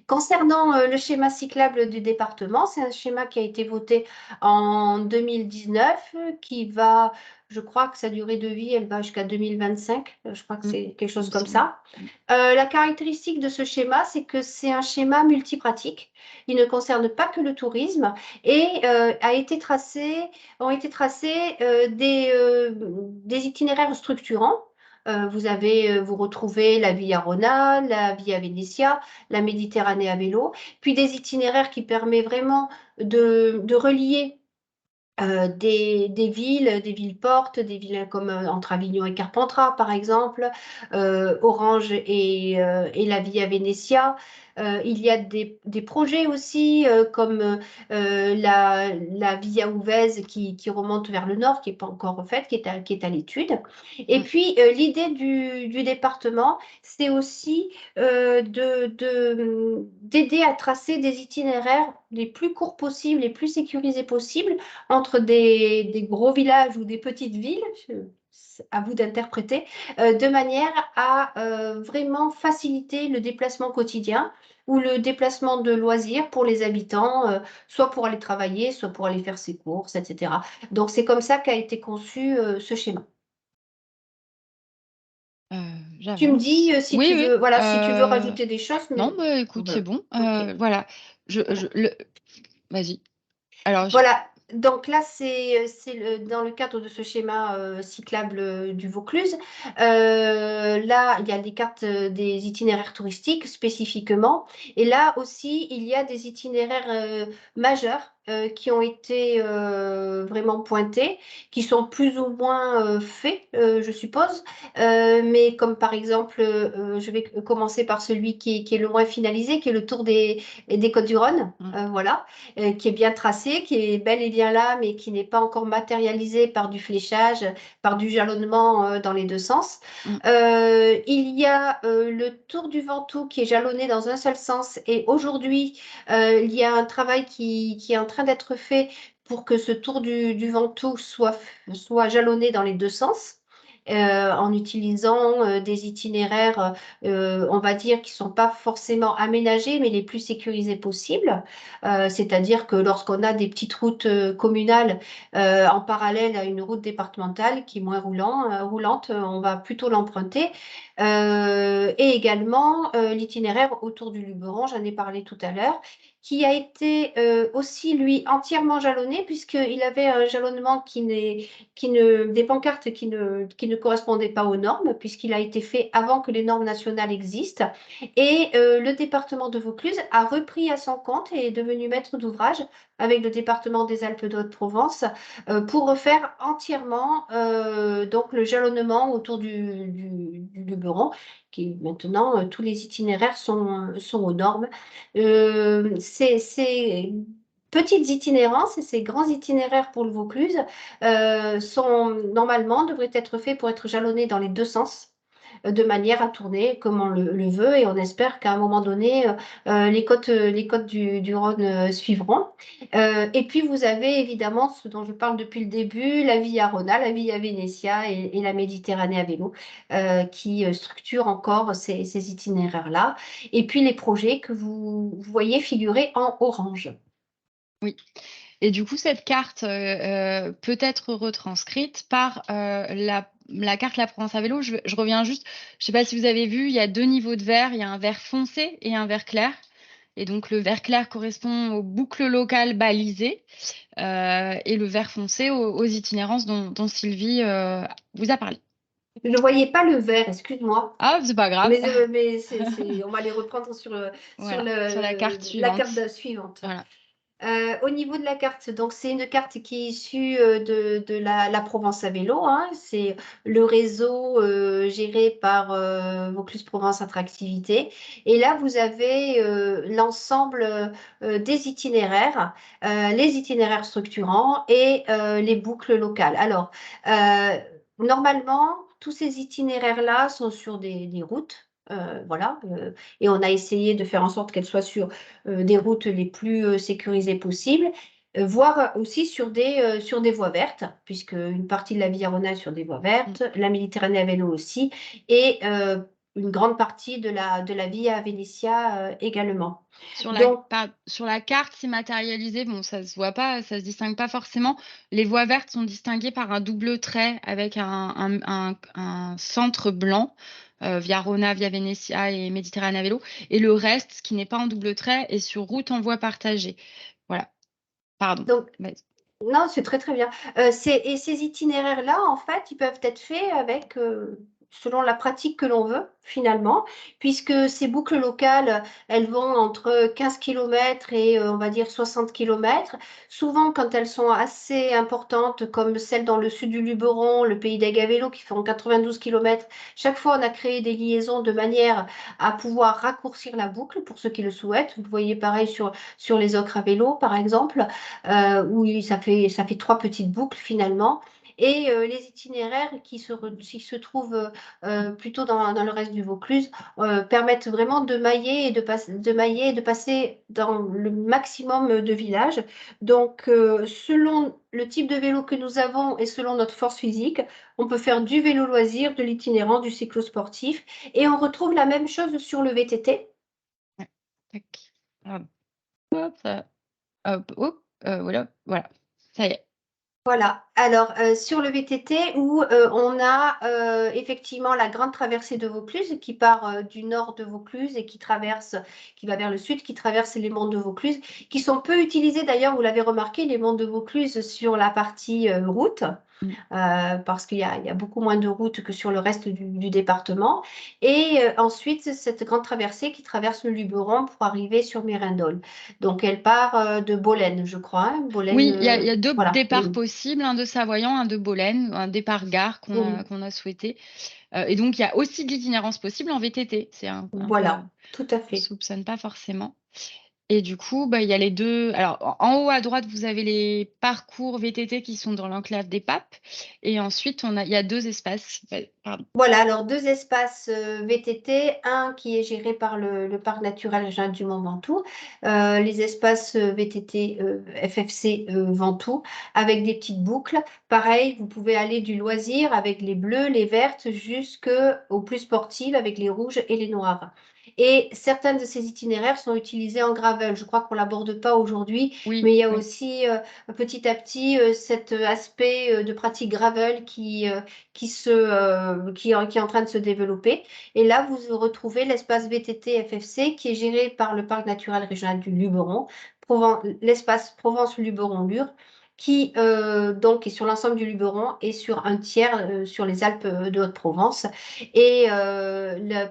Concernant le schéma cyclable du département, c'est un schéma qui a été voté en 2019, qui va, je crois que sa durée de vie, elle va jusqu'à 2025, je crois que c'est quelque chose comme ça. La caractéristique de ce schéma, c'est que c'est un schéma multipratique. Il ne concerne pas que le tourisme et ont été tracés des itinéraires structurants. Vous retrouvez la Via Rona, la Via Venetia, la Méditerranée à vélo, puis des itinéraires qui permettent vraiment de relier des villes portes, des villes comme entre Avignon et Carpentras, par exemple, Orange et la Via Venetia, Il y a des projets aussi comme la Via Ouvèze qui remonte vers le nord, qui n'est pas encore faite, qui est à l'étude. Et puis, l'idée du département, c'est aussi d'aider à tracer des itinéraires les plus courts possibles, les plus sécurisés possibles entre des gros villages ou des petites villes, à vous d'interpréter, de manière à vraiment faciliter le déplacement quotidien ou le déplacement de loisirs pour les habitants, soit pour aller travailler, soit pour aller faire ses courses, etc. Donc, c'est comme ça qu'a été conçu ce schéma. Tu me dis si Oui, tu oui. veux, voilà, si tu veux rajouter des choses. Non, bah, écoute, c'est bon. Voilà. Vas-y. Alors, Voilà, donc là, c'est dans le cadre de ce schéma cyclable du Vaucluse. Là, il y a des cartes des itinéraires touristiques spécifiquement. Et là aussi, il y a des itinéraires majeurs qui ont été vraiment pointés, qui sont plus ou moins faits, je suppose. Mais comme par exemple, je vais commencer par celui qui est le moins finalisé, qui est le Tour des Côtes-du-Rhône, voilà, qui est bien tracé, qui est bel et bien là, mais qui n'est pas encore matérialisé par du fléchage, par du jalonnement dans les deux sens. Il y a le Tour du Ventoux qui est jalonné dans un seul sens, et aujourd'hui, il y a un travail qui est en train d'être fait pour que ce Tour du Ventoux soit jalonné dans les deux sens. En utilisant des itinéraires, on va dire, qui ne sont pas forcément aménagés, mais les plus sécurisés possibles. C'est-à-dire que lorsqu'on a des petites routes communales en parallèle à une route départementale qui est moins roulante, on va plutôt l'emprunter. Et également l'itinéraire autour du Luberon, j'en ai parlé tout à l'heure, qui a été aussi, lui, entièrement jalonné, puisqu'il avait un jalonnement des pancartes qui ne correspondaient pas aux normes, puisqu'il a été fait avant que les normes nationales existent. Et le département de Vaucluse a repris à son compte et est devenu maître d'ouvrage avec le département des Alpes de Haute-Provence pour refaire entièrement donc le jalonnement autour du Luberon, qui maintenant, tous les itinéraires sont aux normes. Ces petites itinérances et ces grands itinéraires pour le Vaucluse devraient être faits pour être jalonnés dans les deux sens, de manière à tourner comme on le veut, et on espère qu'à un moment donné, les côtes du Rhône suivront. Et puis vous avez évidemment ce dont je parle depuis le début, la Via Rona, la Via Venetia et la Méditerranée à vélo, qui structurent encore ces itinéraires-là. Et puis les projets que vous voyez figurer en orange. Oui. Et du coup, cette carte peut être retranscrite par la carte La Provence à vélo. Je reviens juste, je ne sais pas si vous avez vu, il y a deux niveaux de vert. Il y a un vert foncé et un vert clair. Et donc, le vert clair correspond aux boucles locales balisées et le vert foncé aux itinérances dont Sylvie vous a parlé. Je ne voyais pas le vert, excuse-moi. Ah, c'est pas grave. Mais on va les reprendre sur la carte suivante. La carte suivante. Voilà. Au niveau de la carte, donc c'est une carte qui est issue de la Provence à vélo, hein. C'est le réseau géré par Vaucluse Provence Attractivité. Et là, vous avez l'ensemble des itinéraires, les itinéraires structurants et les boucles locales. Alors, normalement, tous ces itinéraires-là sont sur des routes. Voilà, et on a essayé de faire en sorte qu'elles soient sur des routes les plus sécurisées possibles, voire aussi sur des voies vertes, puisque une partie de la Via Rona est sur des voies vertes, la Méditerranée à vélo aussi, et une grande partie de la Via Venetia également. Sur la carte, c'est matérialisé. Bon, ça se voit pas, ça se distingue pas forcément. Les voies vertes sont distinguées par un double trait avec un centre blanc. Via Rona, Via Venetia et Méditerranée à vélo. Et le reste, ce qui n'est pas en double trait, est sur route en voie partagée. Voilà. Pardon. Donc, non, c'est très très bien. Et ces itinéraires-là, en fait, ils peuvent être faits avec selon la pratique que l'on veut, finalement, puisque ces boucles locales, elles vont entre 15 km et on va dire 60 km. Souvent, quand elles sont assez importantes, comme celles dans le sud du Luberon, le pays d'Agavelo, qui font 92 km, chaque fois, on a créé des liaisons de manière à pouvoir raccourcir la boucle pour ceux qui le souhaitent. Vous voyez pareil sur les ocres à vélo, par exemple, où ça fait 3 petites boucles finalement. Et les itinéraires qui se trouvent plutôt dans le reste du Vaucluse permettent vraiment de mailler et de passer dans le maximum de villages. Donc, selon le type de vélo que nous avons et selon notre force physique, on peut faire du vélo loisir, de l'itinérant, du cyclosportif. Et on retrouve la même chose sur le VTT. Tac. Hop, voilà, ça y est. Voilà, alors sur le VTT où on a effectivement la grande traversée de Vaucluse qui part du nord de Vaucluse et qui va vers le sud, qui traverse les monts de Vaucluse, qui sont peu utilisés d'ailleurs, vous l'avez remarqué, les monts de Vaucluse sur la partie route. Parce qu'il y a beaucoup moins de routes que sur le reste du département. Et ensuite, cette grande traversée qui traverse le Luberon pour arriver sur Mérindol. Donc, elle part de Bolène, je crois. Hein, Bolène, Oui, il y a 2 voilà. départs possibles, un de Savoyant, un de Bolène, un départ gare qu'on a souhaité. Et donc, il y a aussi de l'itinérance possible en VTT. C'est voilà, tout à on fait. ne soupçonne pas forcément. Et du coup, il y a les 2. Alors, en haut à droite, vous avez les parcours VTT qui sont dans l'enclave des Papes. Et ensuite, il y a 2 espaces. Pardon. Voilà, alors 2 espaces VTT, un qui est géré par le parc naturel régional du Mont Ventoux, les espaces VTT FFC Ventoux, avec des petites boucles. Pareil, vous pouvez aller du loisir avec les bleus, les vertes, jusqu'aux plus sportives avec les rouges et les noirs. Et certains de ces itinéraires sont utilisés en gravel. Je crois qu'on ne l'aborde pas aujourd'hui, mais il y a aussi petit à petit cet aspect de pratique gravel qui est en train de se développer. Et là, vous retrouvez l'espace VTT FFC qui est géré par le parc naturel régional du Luberon, l'espace Provence-Luberon-Lure, qui donc est sur l'ensemble du Luberon et sur un tiers sur les Alpes de Haute-Provence. Et la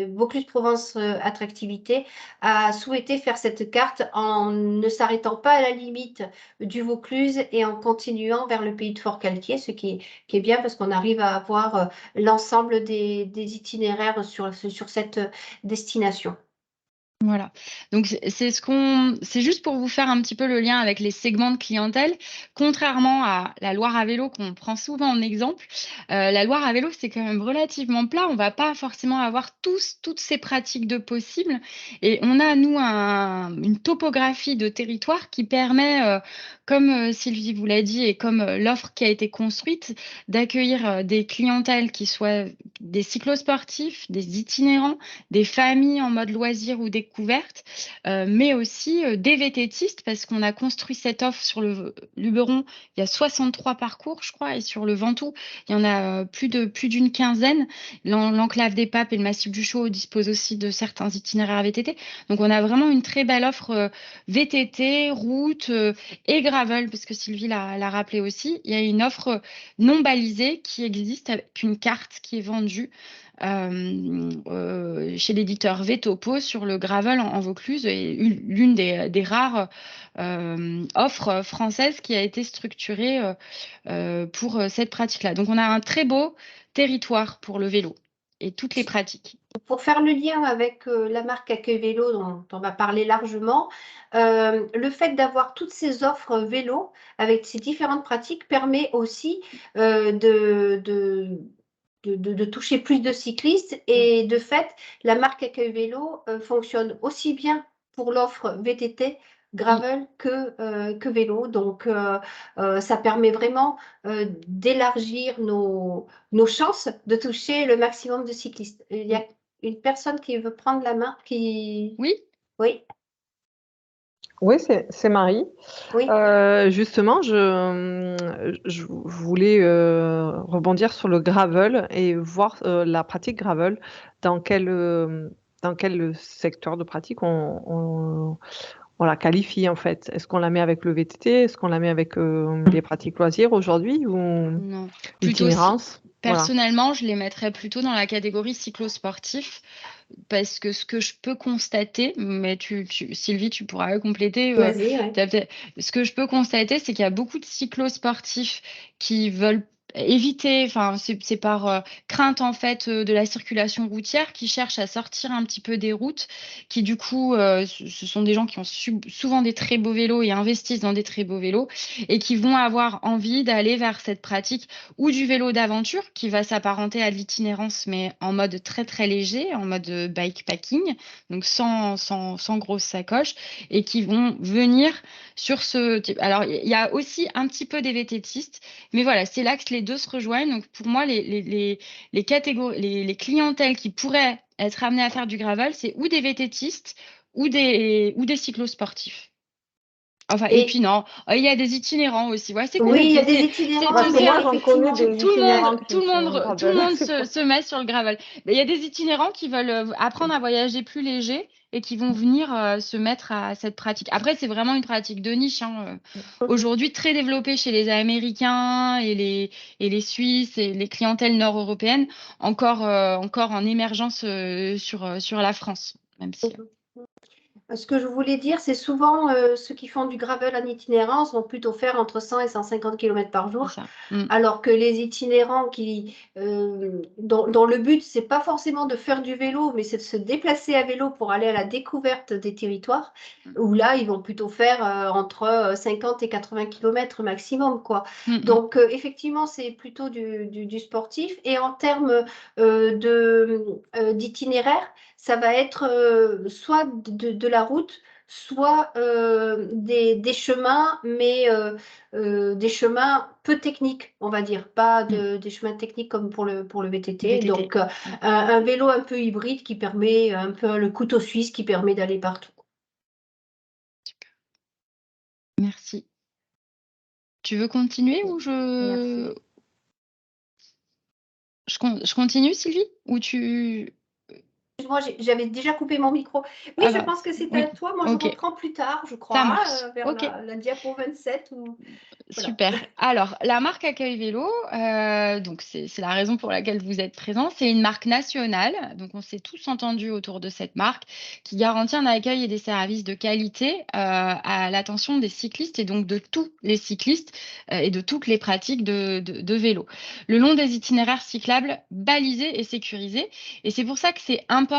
Vaucluse-Provence Attractivité a souhaité faire cette carte en ne s'arrêtant pas à la limite du Vaucluse et en continuant vers le pays de Forcalquier, ce qui est bien parce qu'on arrive à avoir l'ensemble des itinéraires sur cette destination. Voilà. Donc, c'est juste pour vous faire un petit peu le lien avec les segments de clientèle. Contrairement à la Loire à vélo qu'on prend souvent en exemple, la Loire à vélo, c'est quand même relativement plat. On va pas forcément avoir toutes ces pratiques de possibles. Et on a, nous, une topographie de territoire qui permet, comme Sylvie vous l'a dit et comme l'offre qui a été construite, d'accueillir des clientèles qui soient des cyclosportifs, des itinérants, des familles en mode loisir ou découverte, mais aussi des VTTistes parce qu'on a construit cette offre sur le Luberon. Il y a 63 parcours, je crois, et sur le Ventoux, il y en a plus d'une quinzaine. L'enclave des Papes et le massif du Chaux disposent aussi de certains itinéraires VTT. Donc, on a vraiment une très belle offre VTT, route et gravel, parce que Sylvie l'a rappelé aussi. Il y a une offre non balisée qui existe avec une carte qui est vendue chez l'éditeur Vetopo sur le gravel en Vaucluse et l'une des rares offres françaises qui a été structurée pour cette pratique-là. Donc, on a un très beau territoire pour le vélo et toutes les pratiques. Pour faire le lien avec la marque Accueil Vélo dont on va parler largement, le fait d'avoir toutes ces offres vélo avec ces différentes pratiques permet aussi de toucher plus de cyclistes et de fait, la marque Accueil Vélo fonctionne aussi bien pour l'offre VTT, gravel que vélo. Donc, ça permet vraiment d'élargir nos chances de toucher le maximum de cyclistes. Il y a une personne qui veut prendre la main. Oui. Oui. Oui, c'est Marie. Oui. Justement, je voulais rebondir sur le gravel et voir la pratique gravel, dans quel secteur de pratique on la qualifie en fait. Est-ce qu'on la met avec le VTT? Est-ce qu'on la met avec les pratiques loisirs aujourd'hui ou Non, l'itinérance? Personnellement, je les mettrais plutôt dans la catégorie cyclosportif parce que ce que je peux constater, mais Sylvie, tu pourras compléter. Vas-y, ouais. Ce que je peux constater, c'est qu'il y a beaucoup de cyclosportifs qui veulent éviter, enfin, c'est par crainte en fait de la circulation routière, qui cherchent à sortir un petit peu des routes, qui du coup, ce sont des gens qui ont souvent des très beaux vélos et investissent dans des très beaux vélos et qui vont avoir envie d'aller vers cette pratique ou du vélo d'aventure qui va s'apparenter à l'itinérance, mais en mode très très léger, en mode bikepacking, donc sans grosse sacoche, et qui vont venir sur ce type. Alors, il y a aussi un petit peu des VTTistes, mais voilà, c'est là que les deux se rejoignent. Donc, pour moi, les catégories, les clientèles qui pourraient être amenées à faire du gravel, c'est ou des VTTistes ou des cyclosportifs. Enfin, et puis non, il y a des itinérants aussi. Ouais, c'est Oui, il y a compliqué. des itinérants. Parce que moi, j'en connais des Tout itinérants le monde se met sur le gravel. Mais il y a des itinérants qui veulent apprendre à voyager plus léger et qui vont venir se mettre à cette pratique. Après, c'est vraiment une pratique de niche. Aujourd'hui, très développée chez les Américains et les Suisses et les clientèles nord-européennes, encore en émergence sur la France, même si. Ce que je voulais dire, c'est souvent ceux qui font du gravel en itinérance vont plutôt faire entre 100 et 150 km par jour, alors que les itinérants dont le but, c'est pas forcément de faire du vélo, mais c'est de se déplacer à vélo pour aller à la découverte des territoires, où là, ils vont plutôt faire entre 50 et 80 km maximum, quoi. Donc, effectivement, c'est plutôt du sportif. Et en termes d'itinéraire, ça va être soit de la route, soit des chemins, mais des chemins peu techniques, on va dire, pas des chemins techniques comme pour le VTT. Donc, un vélo un peu hybride qui permet, un peu le couteau suisse qui permet d'aller partout. Super. Merci. Tu veux continuer ou je continue, Sylvie? Ou tu... Moi, j'avais déjà coupé mon micro. Oui, je pense que c'est à toi. Moi, je reprends plus tard, je crois, ça marche. vers la diapo 27. Voilà. Super. Alors, la marque Accueil Vélo, donc c'est la raison pour laquelle vous êtes présents. C'est une marque nationale, donc on s'est tous entendus autour de cette marque qui garantit un accueil et des services de qualité à l'attention des cyclistes et donc de tous les cyclistes et de toutes les pratiques de vélo. Le long des itinéraires cyclables balisés et sécurisés. Et c'est pour ça que c'est important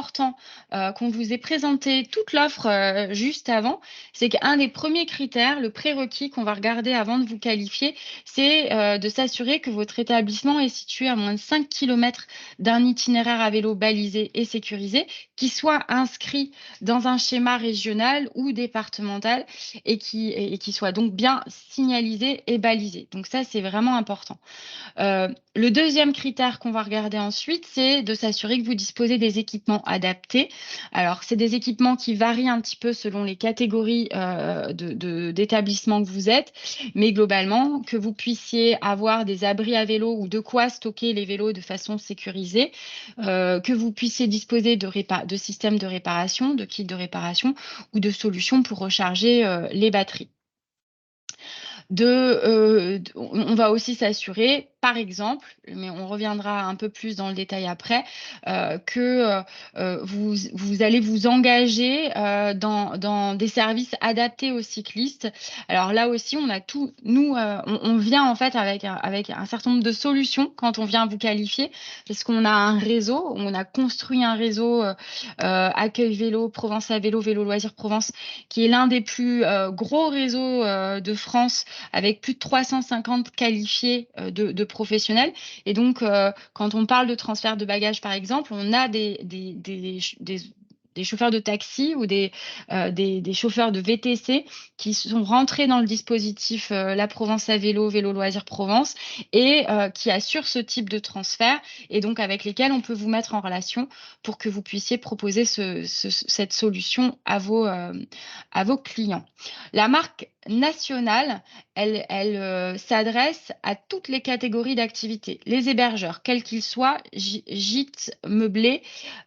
qu'on vous ait présenté toute l'offre juste avant. C'est qu'un des premiers critères, le prérequis qu'on va regarder avant de vous qualifier, c'est de s'assurer que votre établissement est situé à moins de 5 km d'un itinéraire à vélo balisé et sécurisé, qui soit inscrit dans un schéma régional ou départemental et qui soit donc bien signalisé et balisé. Donc ça, c'est vraiment important. Le deuxième critère qu'on va regarder ensuite, c'est de s'assurer que vous disposez des équipements adaptés. Alors, c'est des équipements qui varient un petit peu selon les catégories d'établissements que vous êtes, mais globalement, que vous puissiez avoir des abris à vélo ou de quoi stocker les vélos de façon sécurisée, que vous puissiez disposer de systèmes de réparation, de kits de réparation ou de solutions pour recharger les batteries. On va aussi s'assurer, par exemple, mais on reviendra un peu plus dans le détail après, que vous allez vous engager dans des services adaptés aux cyclistes. Alors là aussi, on a tout. Nous, on vient en fait avec un certain nombre de solutions quand on vient vous qualifier, parce qu'on a un réseau, on a construit un réseau Accueil Vélo, Provence à Vélo, Vélo Loisirs Provence, qui est l'un des plus gros réseaux de France, avec plus de 350 qualifiés de professionnels. Et donc, quand on parle de transfert de bagages, par exemple, on a des chauffeurs de taxi ou des chauffeurs de VTC qui sont rentrés dans le dispositif La Provence à Vélo, Vélo Loisirs Provence, et qui assurent ce type de transfert, et donc avec lesquels on peut vous mettre en relation pour que vous puissiez proposer cette solution à vos clients. La marque nationale, elle s'adresse à toutes les catégories d'activités. Les hébergeurs, quels qu'ils soient, gîtes, meublés,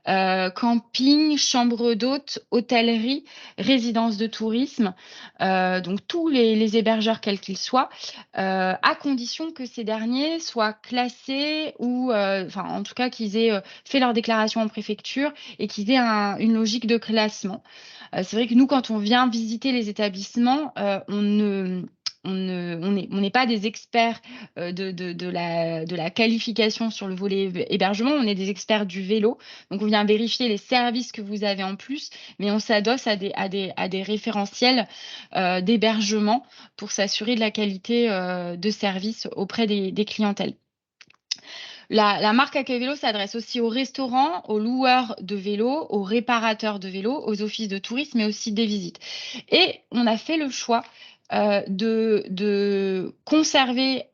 camping, chambres d'hôtes, hôtellerie, résidence de tourisme, donc tous les hébergeurs, quels qu'ils soient, à condition que ces derniers soient classés ou, enfin, en tout cas, qu'ils aient fait leur déclaration en préfecture et qu'ils aient une logique de classement. C'est vrai que nous, quand on vient visiter les établissements, on n'est pas des experts de la qualification sur le volet hébergement, on est des experts du vélo. Donc, on vient vérifier les services que vous avez en plus, mais on s'adosse à des référentiels d'hébergement pour s'assurer de la qualité de service auprès des clientèles. La marque Accueil Vélo s'adresse aussi aux restaurants, aux loueurs de vélos, aux réparateurs de vélos, aux offices de tourisme, mais aussi des visites. Et on a fait le choix de conserver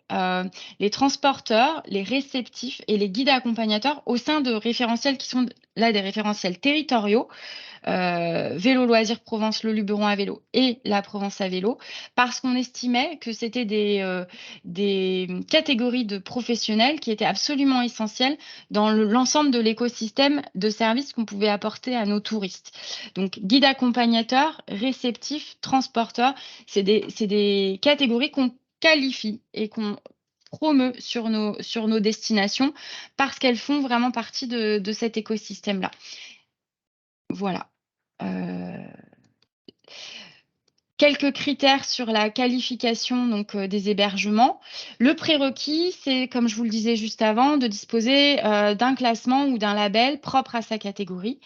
les transporteurs, les réceptifs et les guides accompagnateurs au sein de référentiels qui sont là des référentiels territoriaux, Vélo Loisirs Provence, le Luberon à vélo et la Provence à vélo, parce qu'on estimait que c'était des catégories de professionnels qui étaient absolument essentielles dans l'ensemble de l'écosystème de services qu'on pouvait apporter à nos touristes. Donc, guide accompagnateur, réceptif, transporteur, c'est des catégories qu'on qualifie et qu'on promeut sur nos destinations parce qu'elles font vraiment partie de cet écosystème-là. Voilà. Quelques critères sur la qualification donc, des hébergements. Le prérequis, c'est, comme je vous le disais juste avant, de disposer d'un classement ou d'un label propre à sa catégorie.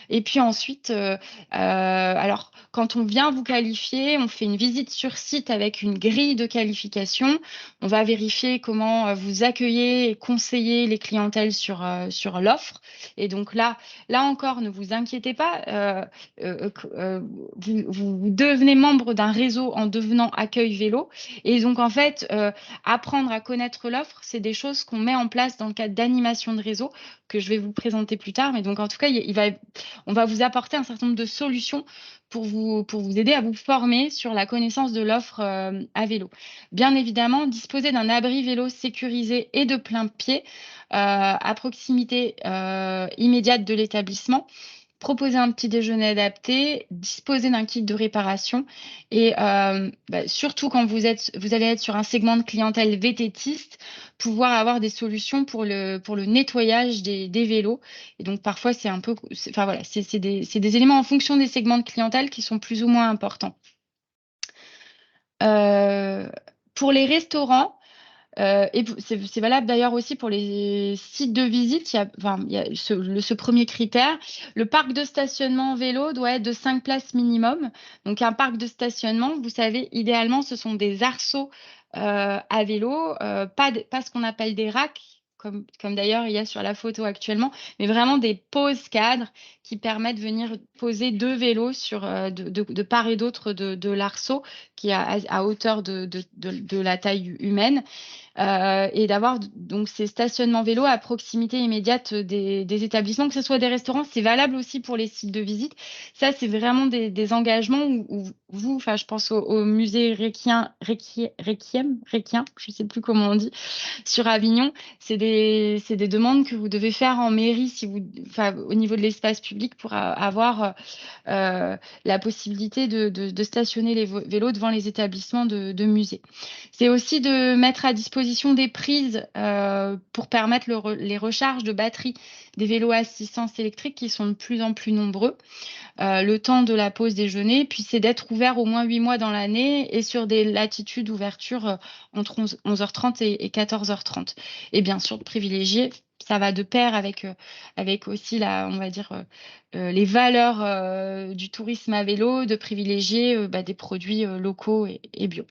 Et puis ensuite, alors, quand on vient vous qualifier, on fait une visite sur site avec une grille de qualification. On va vérifier comment vous accueillez et conseillez les clientèles sur l'offre. Et donc là encore, ne vous inquiétez pas, vous devenez membre d'un réseau en devenant Accueil Vélo. Et donc, en fait, apprendre à connaître l'offre, c'est des choses qu'on met en place dans le cadre d'animation de réseau que je vais vous présenter plus tard. Mais donc, en tout cas, on va vous apporter un certain nombre de solutions pour vous aider à vous former sur la connaissance de l'offre à vélo. Bien évidemment, disposer d'un abri vélo sécurisé et de plein pied à proximité immédiate de l'établissement, proposer un petit déjeuner adapté, disposer d'un kit de réparation et surtout quand vous allez être sur un segment de clientèle vététiste, pouvoir avoir des solutions pour le nettoyage des vélos. Et donc parfois c'est des éléments en fonction des segments de clientèle qui sont plus ou moins importants. Pour les restaurants, et c'est valable d'ailleurs aussi pour les sites de visite, il y a ce premier critère. Le parc de stationnement vélo doit être de 5 places minimum. Donc un parc de stationnement, vous savez, idéalement, ce sont des arceaux à vélo, pas ce qu'on appelle des racks, comme d'ailleurs il y a sur la photo actuellement, mais vraiment des poses cadres qui permettent de venir poser 2 vélos sur, de part et d'autre de l'arceau qui est à hauteur de la taille humaine. Et d'avoir donc ces stationnements vélo à proximité immédiate des établissements, que ce soit des restaurants, c'est valable aussi pour les sites de visite. Ça, c'est vraiment des engagements où vous, enfin, je pense au musée Requien, je sais plus comment on dit, sur Avignon, c'est des demandes que vous devez faire en mairie au niveau de l'espace public pour avoir la possibilité de stationner les vélos devant les établissements de musées. C'est aussi de mettre à disposition des prises pour permettre les recharges de batterie des vélos à assistance électrique qui sont de plus en plus nombreux, le temps de la pause déjeuner, puis c'est d'être ouvert au moins 8 mois dans l'année et sur des latitudes d'ouverture entre 11h30 et 14h30. Et bien sûr, de privilégier, ça va de pair avec aussi on va dire, les valeurs du tourisme à vélo, de privilégier des produits locaux et bio.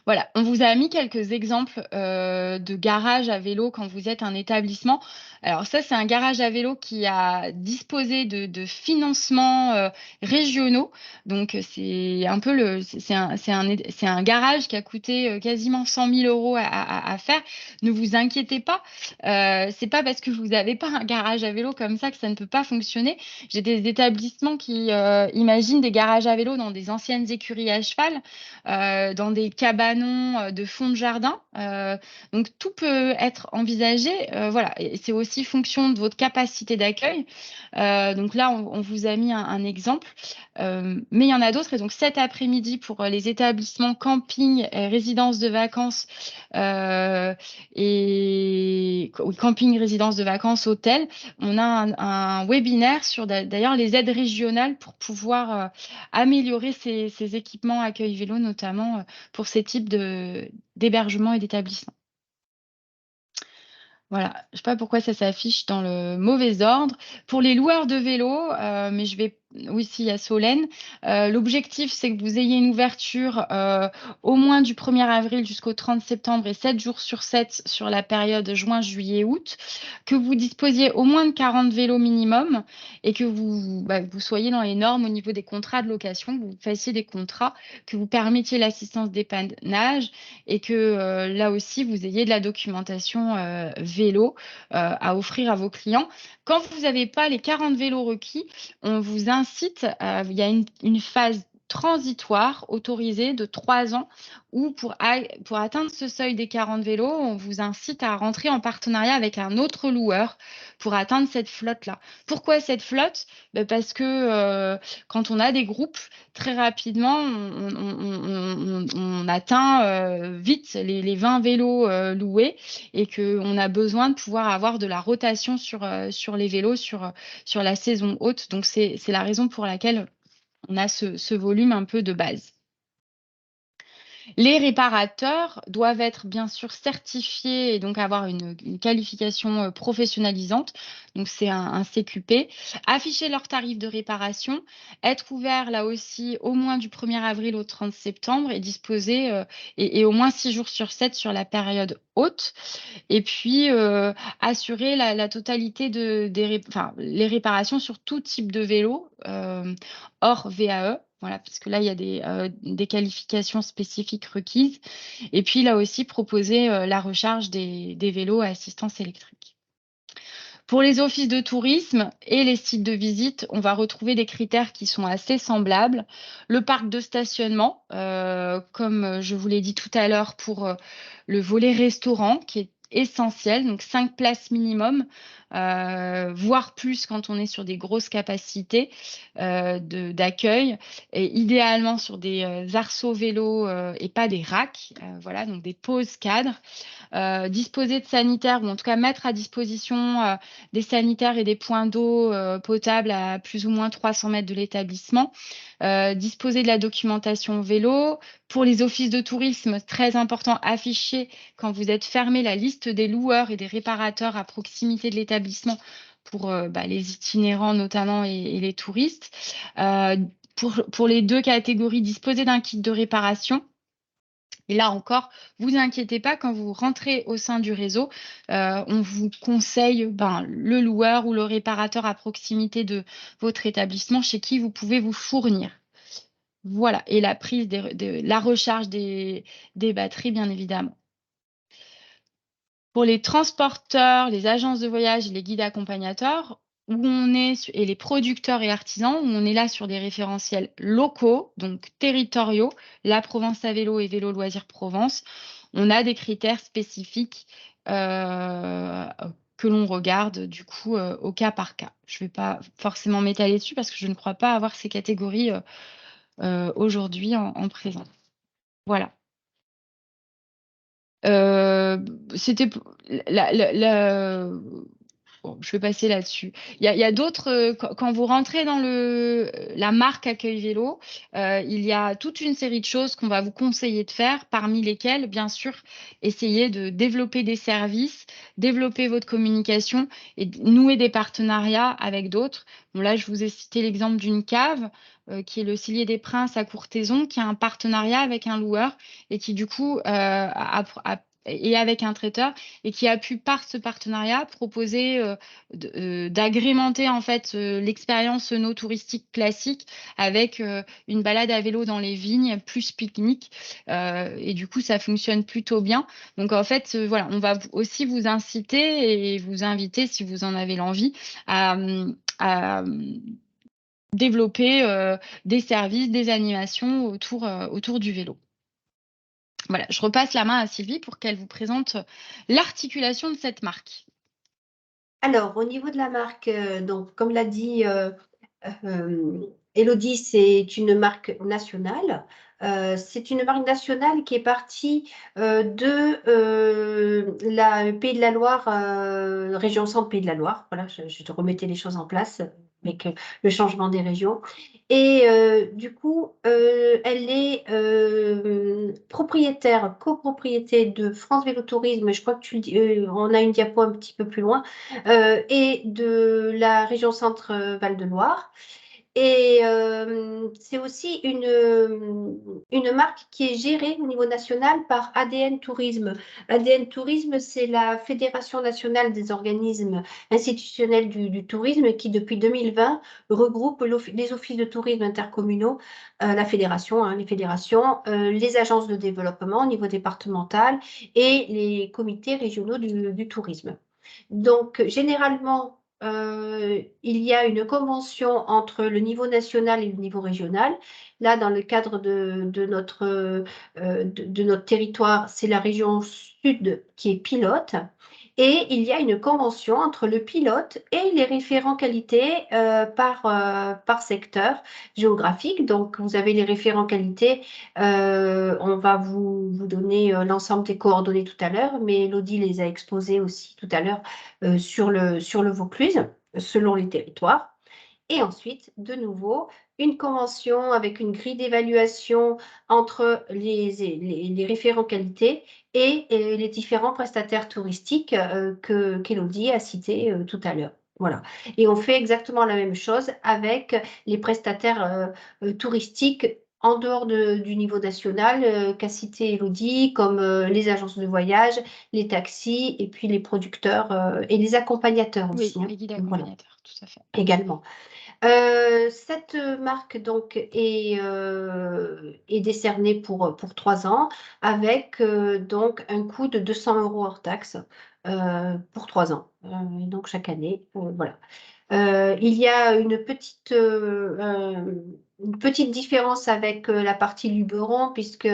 Voilà, on vous a mis quelques exemples de garages à vélo quand vous êtes un établissement. Alors ça, c'est un garage à vélo qui a disposé de financements régionaux. Donc c'est un peu c'est un garage qui a coûté quasiment 100 000 € à faire. Ne vous inquiétez pas, c'est pas parce que vous n'avez pas un garage à vélo comme ça que ça ne peut pas fonctionner. J'ai des établissements qui imaginent des garages à vélo dans des anciennes écuries à cheval, dans des cabanons de fond de jardin. Donc tout peut être envisagé. Voilà, et c'est aussi fonction de votre capacité d'accueil. Donc là, on vous a mis un exemple, mais il y en a d'autres. Et donc cet après-midi, pour les établissements camping, résidences de vacances camping, résidence de vacances, hôtel, on a un webinaire sur d'ailleurs les aides régionales pour pouvoir améliorer ces équipements accueil vélo, notamment pour ces types d'hébergement et d'établissements. Voilà, je ne sais pas pourquoi ça s'affiche dans le mauvais ordre. Pour les loueurs de vélos, mais je vais... Oui, si, il y a Solène. L'objectif, c'est que vous ayez une ouverture au moins du 1er avril jusqu'au 30 septembre et 7 jours sur 7 sur la période juin, juillet, août, que vous disposiez au moins de 40 vélos minimum et que vous soyez dans les normes au niveau des contrats de location, que vous fassiez des contrats, que vous permettiez l'assistance dépannage et que là aussi, vous ayez de la documentation vélo à offrir à vos clients. Quand vous n'avez pas les 40 vélos requis, on vous incite, il y a une phase transitoire autorisée de 3 ans où pour atteindre ce seuil des 40 vélos, on vous incite à rentrer en partenariat avec un autre loueur pour atteindre cette flotte-là. Pourquoi cette flotte? Parce que quand on a des groupes, très rapidement, on atteint vite les 20 vélos loués et qu'on a besoin de pouvoir avoir de la rotation sur les vélos sur la saison haute. Donc, c'est la raison pour laquelle on a ce volume un peu de base. Les réparateurs doivent être bien sûr certifiés et donc avoir une qualification professionnalisante. Donc, c'est un CQP. Afficher leurs tarifs de réparation, être ouvert là aussi au moins du 1er avril au 30 septembre et disposer et au moins 6 jours sur 7 sur la période haute. Et puis, assurer la totalité les réparations sur tout type de vélo hors VAE. Voilà, parce que là, il y a des qualifications spécifiques requises. Et puis, là aussi, proposer la recharge des vélos à assistance électrique. Pour les offices de tourisme et les sites de visite, on va retrouver des critères qui sont assez semblables. Le parc de stationnement, comme je vous l'ai dit tout à l'heure pour le volet restaurant, qui est essentiel, donc 5 places minimum, voire plus quand on est sur des grosses capacités d'accueil, et idéalement sur des arceaux vélos et pas des racks, voilà, donc des pauses cadres. Disposer de sanitaires ou en tout cas mettre à disposition des sanitaires et des points d'eau potables à plus ou moins 300 mètres de l'établissement. Disposer de la documentation vélo. Pour les offices de tourisme, très important, afficher quand vous êtes fermé la liste des loueurs et des réparateurs à proximité de l'établissement pour les itinérants notamment et les touristes. Pour les 2 catégories, disposer d'un kit de réparation. Et là encore, vous inquiétez pas, quand vous rentrez au sein du réseau, on vous conseille le loueur ou le réparateur à proximité de votre établissement chez qui vous pouvez vous fournir. Voilà, et la prise la recharge des batteries, bien évidemment. Pour les transporteurs, les agences de voyage et les guides accompagnateurs, et les producteurs et artisans, où on est là sur des référentiels locaux, donc territoriaux, la Provence à vélo et Vélo Loisirs Provence, on a des critères spécifiques que l'on regarde du coup au cas par cas. Je ne vais pas forcément m'étaler dessus parce que je ne crois pas avoir ces catégories aujourd'hui en présence. Voilà. C'était bon, je vais passer là-dessus. Il y a d'autres, quand vous rentrez dans la marque Accueil Vélo, il y a toute une série de choses qu'on va vous conseiller de faire, parmi lesquelles, bien sûr, essayer de développer des services, développer votre communication et nouer des partenariats avec d'autres. Bon, là, je vous ai cité l'exemple d'une cave qui est le Cellier des Princes à Courthézon, qui a un partenariat avec un loueur et qui, du coup, et avec un traiteur, et qui a pu, par ce partenariat, proposer d'agrémenter en fait l'expérience no-touristique classique avec une balade à vélo dans les vignes, plus pique-nique. Et du coup, ça fonctionne plutôt bien. Donc, en fait, voilà, on va aussi vous inciter et vous inviter, si vous en avez l'envie, à développer des services, des animations autour du vélo. Voilà, je repasse la main à Sylvie pour qu'elle vous présente l'articulation de cette marque. Alors, au niveau de la marque, donc, comme l'a dit Élodie, c'est une marque nationale. C'est une marque nationale qui est partie de la Pays de la Loire, région centre Pays de la Loire. Voilà, je te remettais les choses en place avec le changement des régions. Et du coup, elle est propriétaire, copropriété de France Vélo Tourisme, je crois que tu le dis, on a une diapo un petit peu plus loin, et de la région centre Val-de-Loire. Et c'est aussi une marque qui est gérée au niveau national par ADN Tourisme. ADN Tourisme, c'est la Fédération nationale des organismes institutionnels du tourisme qui, depuis 2020, regroupe les offices de tourisme intercommunaux, la fédération, les fédérations, les agences de développement au niveau départemental et les comités régionaux du tourisme. Donc, généralement, il y a une convention entre le niveau national et le niveau régional. Là, dans le cadre de notre territoire, c'est la région sud qui est pilote. Et il y a une convention entre le pilote et les référents qualité par secteur géographique. Donc, vous avez les référents qualité. On va vous donner l'ensemble des coordonnées tout à l'heure, mais Elodie les a exposées aussi tout à l'heure sur le Vaucluse, selon les territoires. Et ensuite, de nouveau, une convention avec une grille d'évaluation entre les référents qualité et les différents prestataires touristiques qu'Élodie a cités tout à l'heure. Voilà. Et on fait exactement la même chose avec les prestataires touristiques en dehors du niveau national qu'a cité Élodie, comme les agences de voyage, les taxis et puis les producteurs et les accompagnateurs aussi. Oui, les guides accompagnateurs, voilà. tout à fait. Également. Cette marque donc est décernée pour 3 ans avec donc un coût de 200 € hors taxe pour 3 ans. Donc chaque année, voilà. Il y a une petite différence avec la partie Luberon, puisque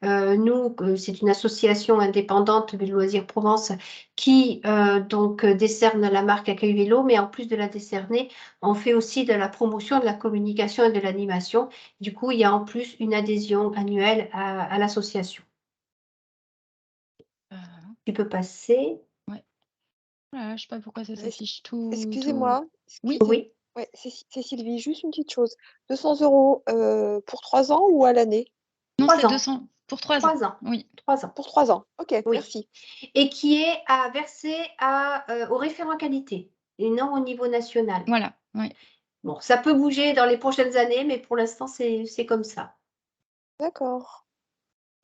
nous, c'est une association indépendante Vélo Loisirs Provence qui donc décerne la marque Accueil Vélo, mais en plus de la décerner, on fait aussi de la promotion, de la communication et de l'animation. Du coup, il y a en plus une adhésion annuelle à l'association. Tu peux passer. Voilà, je ne sais pas pourquoi ça s'affiche tout. Excusez-moi. Oui. Oui. Ouais, c'est Sylvie, juste une petite chose. 200 € pour 3 ans ou à l'année? Non, 3 c'est ans. 200 pour 3 3 ans. ans. Oui. 3 ans. Pour 3 ans. Ok, Oui. merci. Et qui est à verser au référent qualité et non au niveau national. Voilà, oui. Bon, ça peut bouger dans les prochaines années, mais pour l'instant, c'est comme ça. D'accord.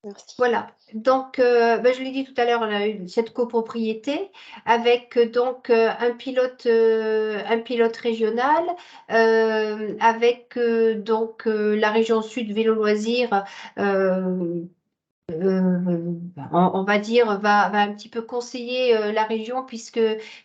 Merci. Voilà. Donc, je l'ai dit tout à l'heure, on a eu cette copropriété avec donc un pilote régional, avec donc la région sud Vélo Loisirs. On va dire, va un petit peu conseiller la région puisque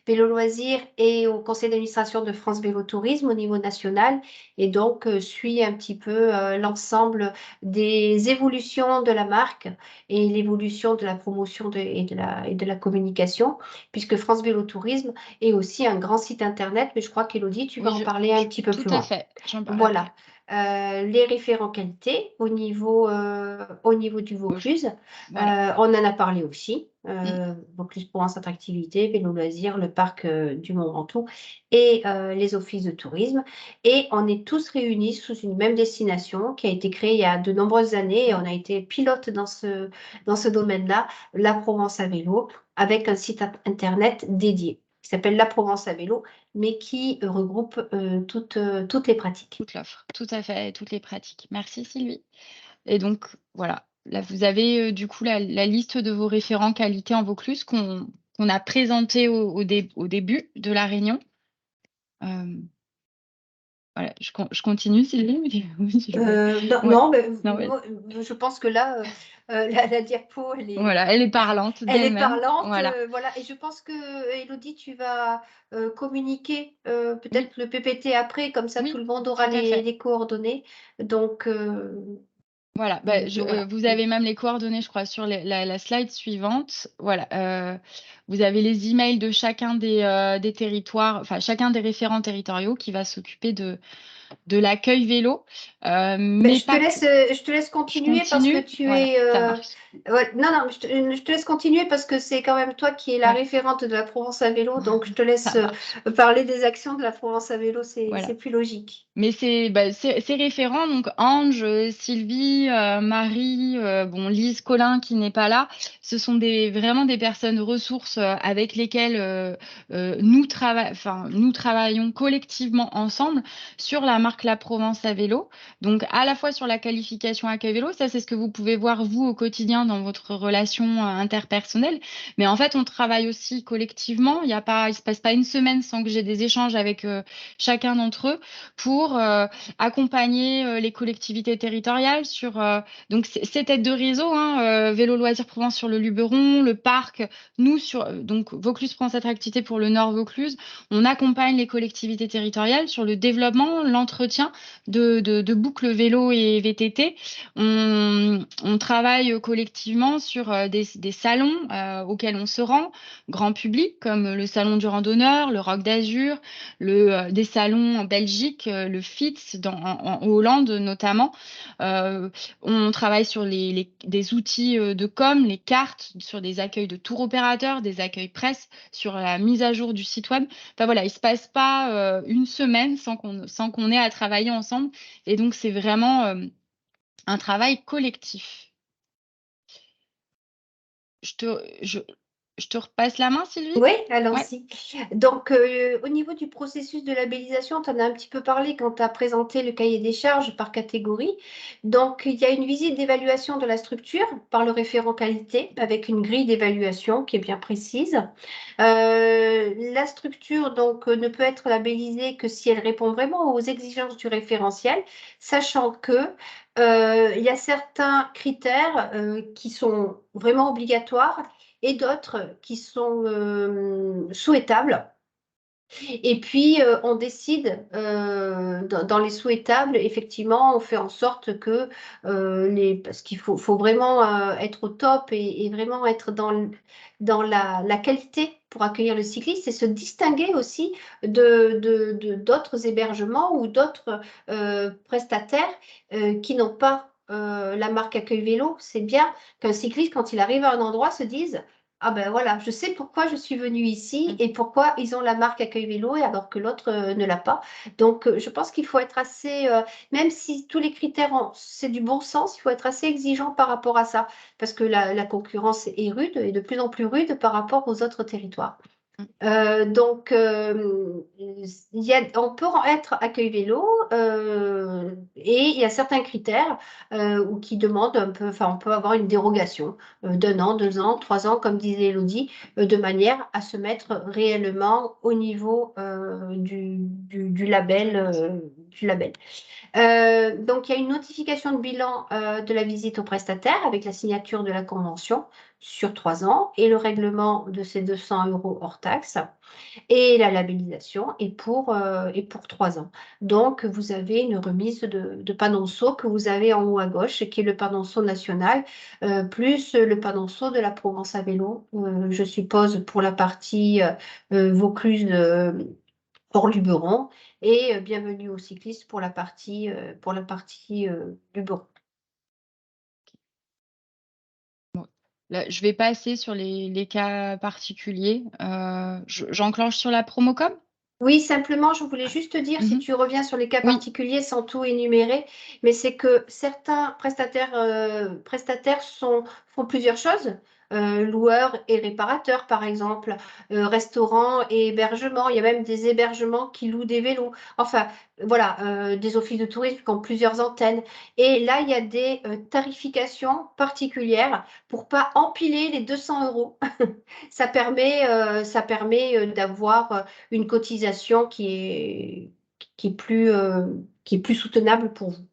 Vélo Loisirs est au conseil d'administration de France Vélo Tourisme au niveau national et donc suit un petit peu l'ensemble des évolutions de la marque et l'évolution de la promotion et de la communication puisque France Vélo Tourisme est aussi un grand site internet, mais je crois qu'Élodie, tu vas en parler un petit peu plus loin. Tout à fait, j'en parle Voilà. après. les référents qualité au niveau du Vaucluse. Voilà. On en a parlé aussi. Vaucluse Provence Attractivité, Vélo Loisirs, le parc du Mont Ventoux et les offices de tourisme. Et on est tous réunis sous une même destination qui a été créée il y a de nombreuses années et on a été pilote dans ce domaine-là, la Provence à vélo, avec un site internet dédié qui s'appelle La Provence à vélo, mais qui regroupe toutes les pratiques. Toute l'offre, tout à fait, toutes les pratiques. Merci Sylvie. Et donc, voilà, là, vous avez du coup la liste de vos référents qualité en Vaucluse qu'on a présenté au début de la réunion. Voilà, je continue, Sylvie? Non, mais je pense que là, la diapo, Voilà, elle est parlante elle est d'elle-même. parlante. Voilà. Voilà. Et je pense que, Élodie, tu vas communiquer peut-être le PPT après, comme ça tout le monde aura les coordonnées. Donc, voilà, vous avez même les coordonnées, je crois, sur la slide suivante. Voilà, vous avez les emails de chacun des territoires, enfin chacun des référents territoriaux qui va s'occuper de l'accueil vélo. Mais je te laisse continuer parce que tu es. Non, je te laisse continuer parce que c'est quand même toi qui es la référente de la Provence à vélo, donc je te laisse parler des actions de la Provence à vélo, c'est plus logique. Mais ces référents, donc Ange, Sylvie, Marie, Lise, Colin qui n'est pas là, ce sont vraiment des personnes ressources avec lesquelles nous travaillons collectivement ensemble sur la marque La Provence à vélo. Donc à la fois sur la qualification accueil vélo, ça c'est ce que vous pouvez voir vous au quotidien dans votre relation interpersonnelle. Mais en fait, on travaille aussi collectivement. Il se passe pas une semaine sans que j'ai des échanges avec chacun d'entre eux pour accompagner les collectivités territoriales sur donc ces têtes de réseau, Vélo Loisirs Provence sur le Luberon, le parc, nous sur donc Vaucluse Provence Attractivité pour le Nord Vaucluse, on accompagne les collectivités territoriales sur le développement, l'entretien de boucles vélo et VTT. On travaille collectivement sur des salons auxquels on se rend, grand public, comme le salon du randonneur, le Rock d'Azur, des salons en Belgique, le FITS en Hollande notamment. On travaille sur des outils de com, les cartes, sur des accueils de tour opérateurs, des accueils presse, sur la mise à jour du site web. Enfin voilà, il ne se passe pas une semaine sans qu'on ait à travailler ensemble. Et donc, c'est vraiment un travail collectif. Je te repasse la main, Sylvie? Oui, allons-y. Donc, au niveau du processus de labellisation, tu en as un petit peu parlé quand tu as présenté le cahier des charges par catégorie. Donc, il y a une visite d'évaluation de la structure par le référent qualité avec une grille d'évaluation qui est bien précise. La structure donc ne peut être labellisée que si elle répond vraiment aux exigences du référentiel, sachant que il y a certains critères qui sont vraiment obligatoires et d'autres qui sont souhaitables. Et puis, on décide, dans les souhaitables, effectivement, on fait en sorte que parce qu'il faut vraiment être au top et vraiment être dans la qualité pour accueillir le cycliste et se distinguer aussi d'autres hébergements ou d'autres prestataires qui n'ont pas la marque accueil vélo. C'est bien qu'un cycliste, quand il arrive à un endroit, se dise: ah ben voilà, je sais pourquoi je suis venue ici et pourquoi ils ont la marque accueil vélo et alors que l'autre ne l'a pas. Donc, je pense qu'il faut être assez, même si tous les critères, c'est du bon sens, il faut être assez exigeant par rapport à ça parce que la concurrence est rude et de plus en plus rude par rapport aux autres territoires. Donc, on peut être accueil vélo et il y a certains critères qui demandent un peu, enfin, on peut avoir une dérogation d'1 an, 2 ans, 3 ans, comme disait Élodie, de manière à se mettre réellement au niveau du label. Donc, il y a une notification de bilan de la visite au prestataire avec la signature de la convention sur 3 ans et le règlement de ces 200 € hors taxe et la labellisation est pour 3 ans. Donc, vous avez une remise de panonceau que vous avez en haut à gauche, qui est le panonceau national, plus le panonceau de la Provence à vélo, je suppose, pour la partie Vaucluse hors Luberon, et bienvenue aux cyclistes pour la partie Luberon. Là, je vais passer sur les cas particuliers. J'enclenche sur la promocom? Oui, simplement, je voulais juste te dire, si tu reviens sur les cas Oui. particuliers sans tout énumérer, mais c'est que certains prestataires font plusieurs choses. Loueurs et réparateurs, par exemple, restaurants et hébergements. Il y a même des hébergements qui louent des vélos. Enfin, voilà, des offices de tourisme qui ont plusieurs antennes. Et là, il y a des tarifications particulières pour pas empiler les 200 €. Ça permet d'avoir une cotisation qui est plus soutenable pour vous.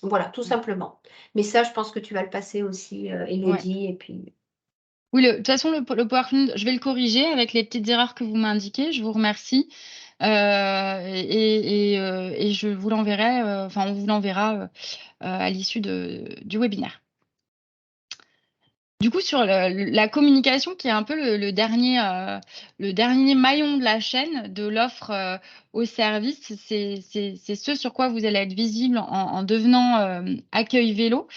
Voilà, tout simplement. Mais ça, je pense que tu vas le passer aussi, Élodie, et puis Oui, de toute façon, le PowerPoint, je vais le corriger avec les petites erreurs que vous m'indiquez. Je vous remercie. Et je vous l'enverrai, enfin, on vous l'enverra à l'issue du webinaire. Du coup, sur la communication qui est un peu le dernier maillon de la chaîne de l'offre au service, c'est ce sur quoi vous allez être visible en devenant Accueil Vélo.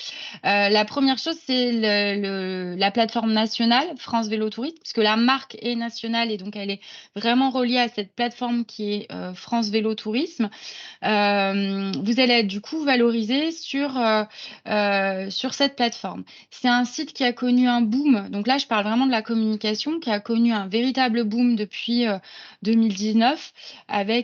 La première chose, c'est la plateforme nationale France Vélo Tourisme, puisque la marque est nationale et donc elle est vraiment reliée à cette plateforme qui est France Vélo Tourisme. Vous allez être du coup valorisé sur cette plateforme. C'est un site qui a connu un boom, donc là je parle vraiment de la communication, qui a connu un véritable boom depuis 2019 avec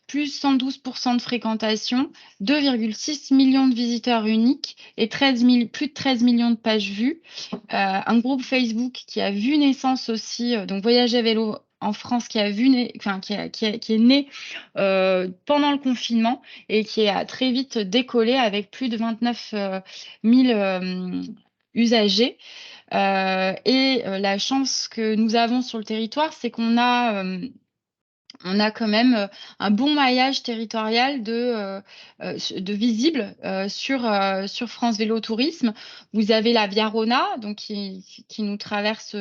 plus 112% de fréquentation, 2,6 millions de visiteurs uniques et plus de 13 millions de pages vues. Un groupe Facebook qui a vu naissance aussi, donc Voyager à vélo en France, qui est né pendant le confinement et qui a très vite décollé avec plus de 29 000 usagers. La chance que nous avons sur le territoire, c'est qu'on a quand même un bon maillage territorial de visibles sur France Vélo Tourisme. Vous avez la Via Rona, donc qui nous traverse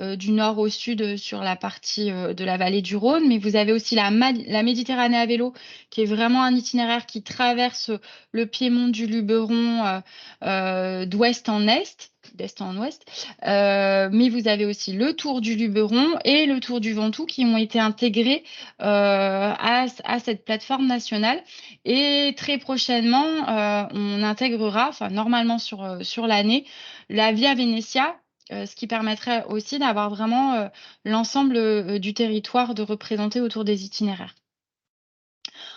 du nord au sud sur la partie de la vallée du Rhône, mais vous avez aussi la Méditerranée à vélo, qui est vraiment un itinéraire qui traverse le piémont du Luberon d'ouest en est, d'est en ouest. Mais vous avez aussi le Tour du Luberon et le Tour du Ventoux qui ont été intégrés à cette plateforme nationale. Et très prochainement, on intégrera, enfin normalement sur l'année, la Via Venetia, ce qui permettrait aussi d'avoir vraiment l'ensemble du territoire de représenter autour des itinéraires.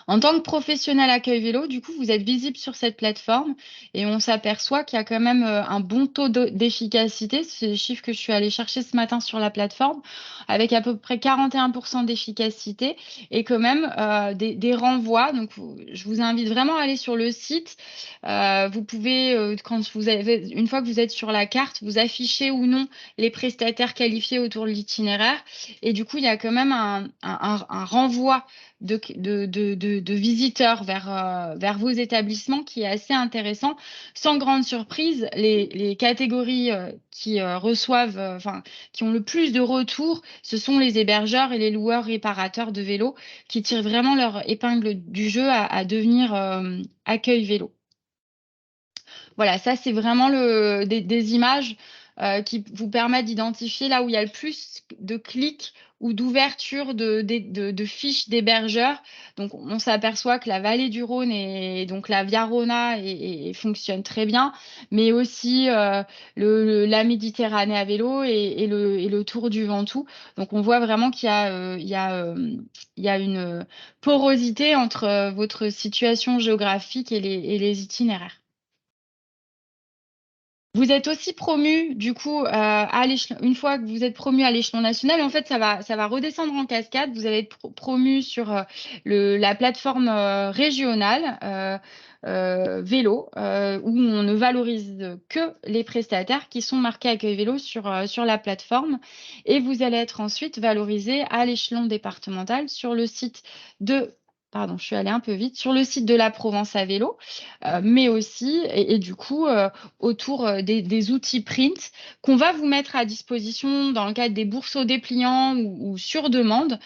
En tant que professionnel accueil vélo, du coup, vous êtes visible sur cette plateforme et on s'aperçoit qu'il y a quand même un bon taux d'efficacité. C'est les chiffres que je suis allée chercher ce matin sur la plateforme, avec à peu près 41% d'efficacité et quand même des renvois. Donc, je vous invite vraiment à aller sur le site. Vous pouvez, une fois que vous êtes sur la carte, vous affichez ou non les prestataires qualifiés autour de l'itinéraire. Et du coup, il y a quand même un renvoi de visiteurs vers vos établissements qui est assez intéressant. Sans grande surprise, les catégories qui reçoivent, qui ont le plus de retours, ce sont les hébergeurs et les loueurs réparateurs de vélos qui tirent vraiment leur épingle du jeu à devenir Accueil Vélo. Voilà, ça c'est vraiment des images qui vous permettent d'identifier là où il y a le plus de clics ou d'ouverture de fiches d'hébergeurs. Donc, on s'aperçoit que la vallée du Rhône et donc la Via Rona fonctionne très bien, mais aussi la Méditerranée à vélo et le Tour du Ventoux. Donc, on voit vraiment qu'il y a une porosité entre votre situation géographique et les itinéraires. Vous êtes aussi promu, du coup, une fois que vous êtes promu à l'échelon national, en fait, ça va redescendre en cascade. Vous allez être promu sur la plateforme régionale vélo, où on ne valorise que les prestataires qui sont marqués Accueil Vélo sur la plateforme. Et vous allez être ensuite valorisé à l'échelon départemental sur le site de Pardon, je suis allée un peu vite, sur le site de la Provence à vélo, mais aussi, et du coup, autour des outils print qu'on va vous mettre à disposition dans le cadre des bourses aux dépliants ou sur demande.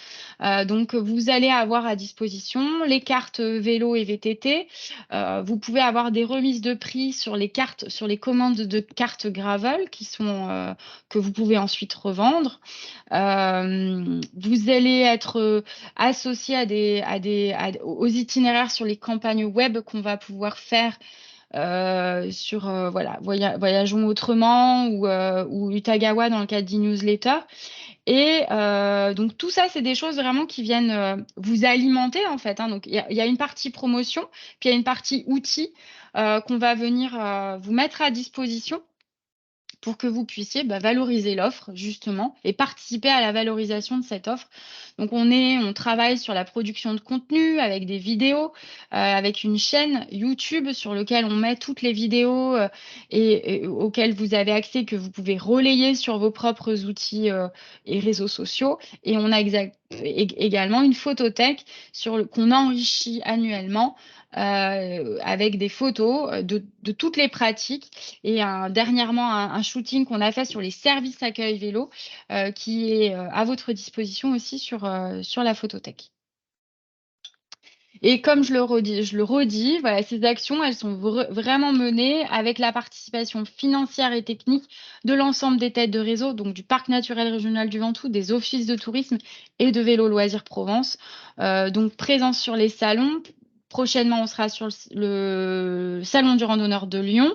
Donc, vous allez avoir à disposition les cartes vélo et VTT. Vous pouvez avoir des remises de prix sur les cartes, sur les commandes de cartes gravel que vous pouvez ensuite revendre. Vous allez être associé aux itinéraires sur les campagnes web qu'on va pouvoir faire sur voilà, Voyageons autrement ou Utagawa dans le cadre d'e-newsletter. Et donc, tout ça, c'est des choses vraiment qui viennent vous alimenter, en fait, hein. Donc, il y a une partie promotion, puis il y a une partie outils qu'on va venir vous mettre à disposition pour que vous puissiez valoriser l'offre, justement, et participer à la valorisation de cette offre. Donc, on travaille sur la production de contenu avec des vidéos, avec une chaîne YouTube sur laquelle on met toutes les vidéos et auxquelles vous avez accès, que vous pouvez relayer sur vos propres outils et réseaux sociaux. Et on a également une photothèque qu'on enrichit annuellement avec des photos de toutes les pratiques et dernièrement un shooting qu'on a fait sur les services accueil vélo qui est à votre disposition aussi sur la photothèque. Et comme je le redis, voilà, ces actions, elles sont vraiment menées avec la participation financière et technique de l'ensemble des têtes de réseau, donc du Parc naturel régional du Ventoux, des offices de tourisme et de Vélo Loisirs Provence. Donc, présence sur les salons. Prochainement, on sera sur le Salon du randonneur de Lyon.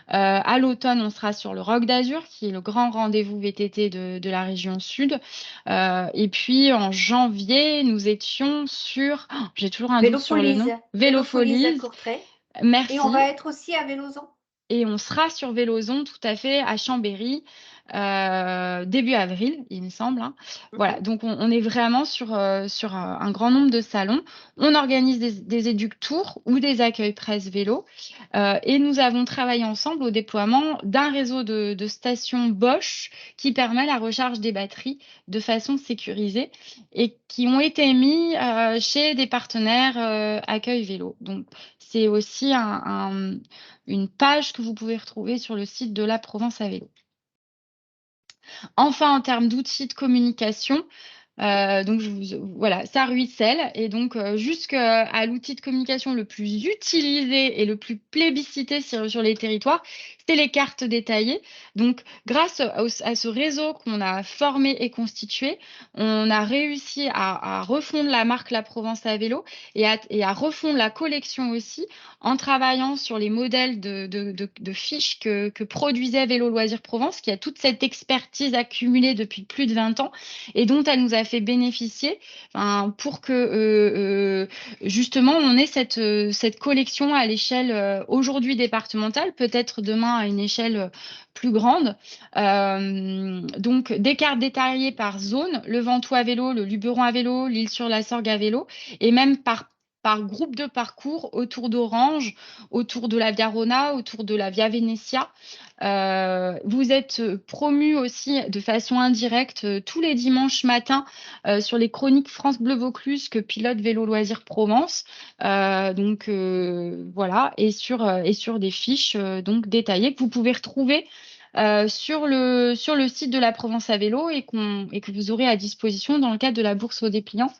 À l'automne, on sera sur le Roc d'Azur, qui est le grand rendez-vous VTT de la région sud. Et puis, en janvier, nous étions sur... Oh, j'ai toujours un doute sur le nom. Vélofolies à Courtrai. Merci. Et on va être aussi à Vélozon. Et on sera sur Vélozon, tout à fait, à Chambéry, début avril, il me semble, hein. Voilà, donc on est vraiment sur un grand nombre de salons. On organise des éduc-tours ou des accueils presse vélo. Et nous avons travaillé ensemble au déploiement d'un réseau de stations Bosch qui permet la recharge des batteries de façon sécurisée et qui ont été mis chez des partenaires accueil vélo. Donc, c'est aussi une page que vous pouvez retrouver sur le site de la Provence à vélo. Enfin, en termes d'outils de communication, donc voilà, ça ruisselle. Et donc, jusqu'à l'outil de communication le plus utilisé et le plus plébiscité sur les territoires, c'est les cartes détaillées. Donc, grâce à ce réseau qu'on a formé et constitué, on a réussi à refondre la marque La Provence à vélo et à refondre la collection aussi en travaillant sur les modèles de fiches que produisait Vélo Loisirs Provence, qui a toute cette expertise accumulée depuis plus de 20 ans et dont elle nous a fait bénéficier pour que justement on ait cette collection à l'échelle aujourd'hui départementale, peut-être demain à une échelle plus grande. Donc des cartes détaillées par zone, le Ventoux à vélo, le Luberon à vélo, l'Île-sur-la-Sorgue à vélo, et même par groupe de parcours autour d'Orange, autour de la Via Rona, autour de la Via Venetia. Vous êtes promus aussi de façon indirecte tous les dimanches matins sur les chroniques France Bleu Vaucluse que pilote Vélo Loisirs Provence. Donc voilà, et sur des fiches donc détaillées que vous pouvez retrouver sur le site de la Provence à vélo et que vous aurez à disposition dans le cadre de la bourse aux dépliants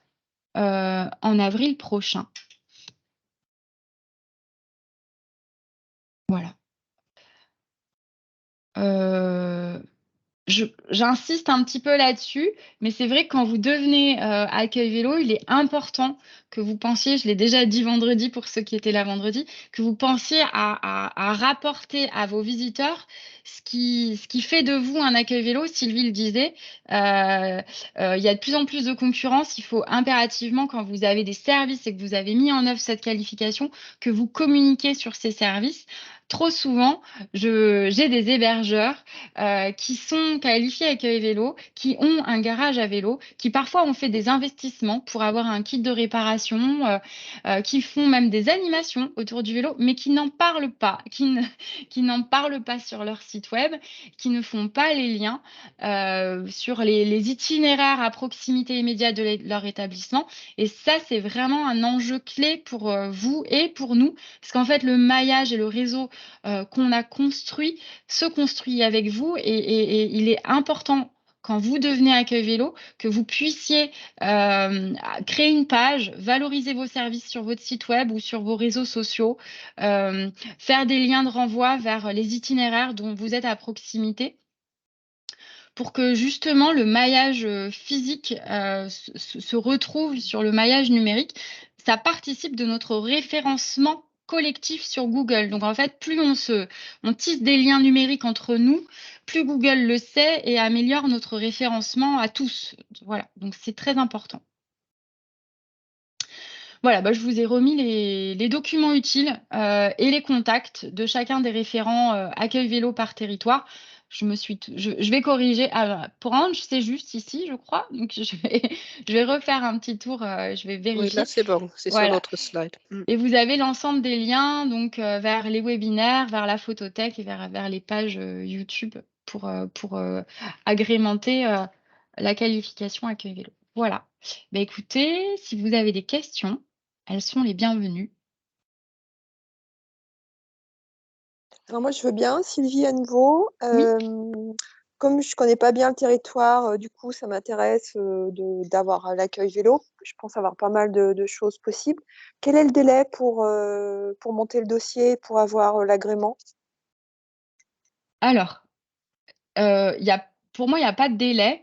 en avril prochain. Voilà. J'insiste un petit peu là-dessus, mais c'est vrai que quand vous devenez accueil vélo, il est important que vous pensiez, je l'ai déjà dit vendredi pour ceux qui étaient là vendredi, que vous pensiez à rapporter à vos visiteurs ce qui fait de vous un accueil vélo. Sylvie le disait, il y a de plus en plus de concurrence. Il faut impérativement, quand vous avez des services et que vous avez mis en œuvre cette qualification, que vous communiquiez sur ces services. trop souvent, j'ai des hébergeurs qui sont qualifiés Accueil Vélo, qui ont un garage à vélo, qui parfois ont fait des investissements pour avoir un kit de réparation, qui font même des animations autour du vélo, mais qui n'en parlent pas, qui n'en parlent pas sur leur site web, qui ne font pas les liens sur les itinéraires à proximité immédiate de leur établissement. Et ça, c'est vraiment un enjeu clé pour vous et pour nous, parce qu'en fait, le maillage et le réseau qu'on a construit se construit avec vous et il est important quand vous devenez Accueil Vélo, que vous puissiez créer une page, valoriser vos services sur votre site web ou sur vos réseaux sociaux, faire des liens de renvoi vers les itinéraires dont vous êtes à proximité pour que justement le maillage physique se retrouve sur le maillage numérique. Ça participe de notre référencement collectif sur Google. Donc en fait, plus on tisse des liens numériques entre nous, plus Google le sait et améliore notre référencement à tous. Voilà, donc c'est très important. Voilà, bah, je vous ai remis les documents utiles et les contacts de chacun des référents Accueil Vélo par territoire. Je vais corriger. Alors, pour Ange, c'est juste ici, je crois. Donc, je vais refaire un petit tour. Je vais Oui, vérifier. là, c'est bon, c'est sur Voilà. notre slide. Et vous avez l'ensemble des liens donc, vers les webinaires, vers la photothèque et vers les pages YouTube pour agrémenter la qualification Accueil Vélo. Voilà. Bah, écoutez, si vous avez des questions, elles sont les bienvenues. Alors moi, je veux bien, Sylvie, à nouveau. Comme je connais pas bien le territoire, du coup, ça m'intéresse d'avoir l'accueil vélo. Je pense avoir pas mal de choses possibles. Quel est le délai pour monter le dossier, pour avoir l'agrément? Alors, pour moi, il n'y a pas de délai,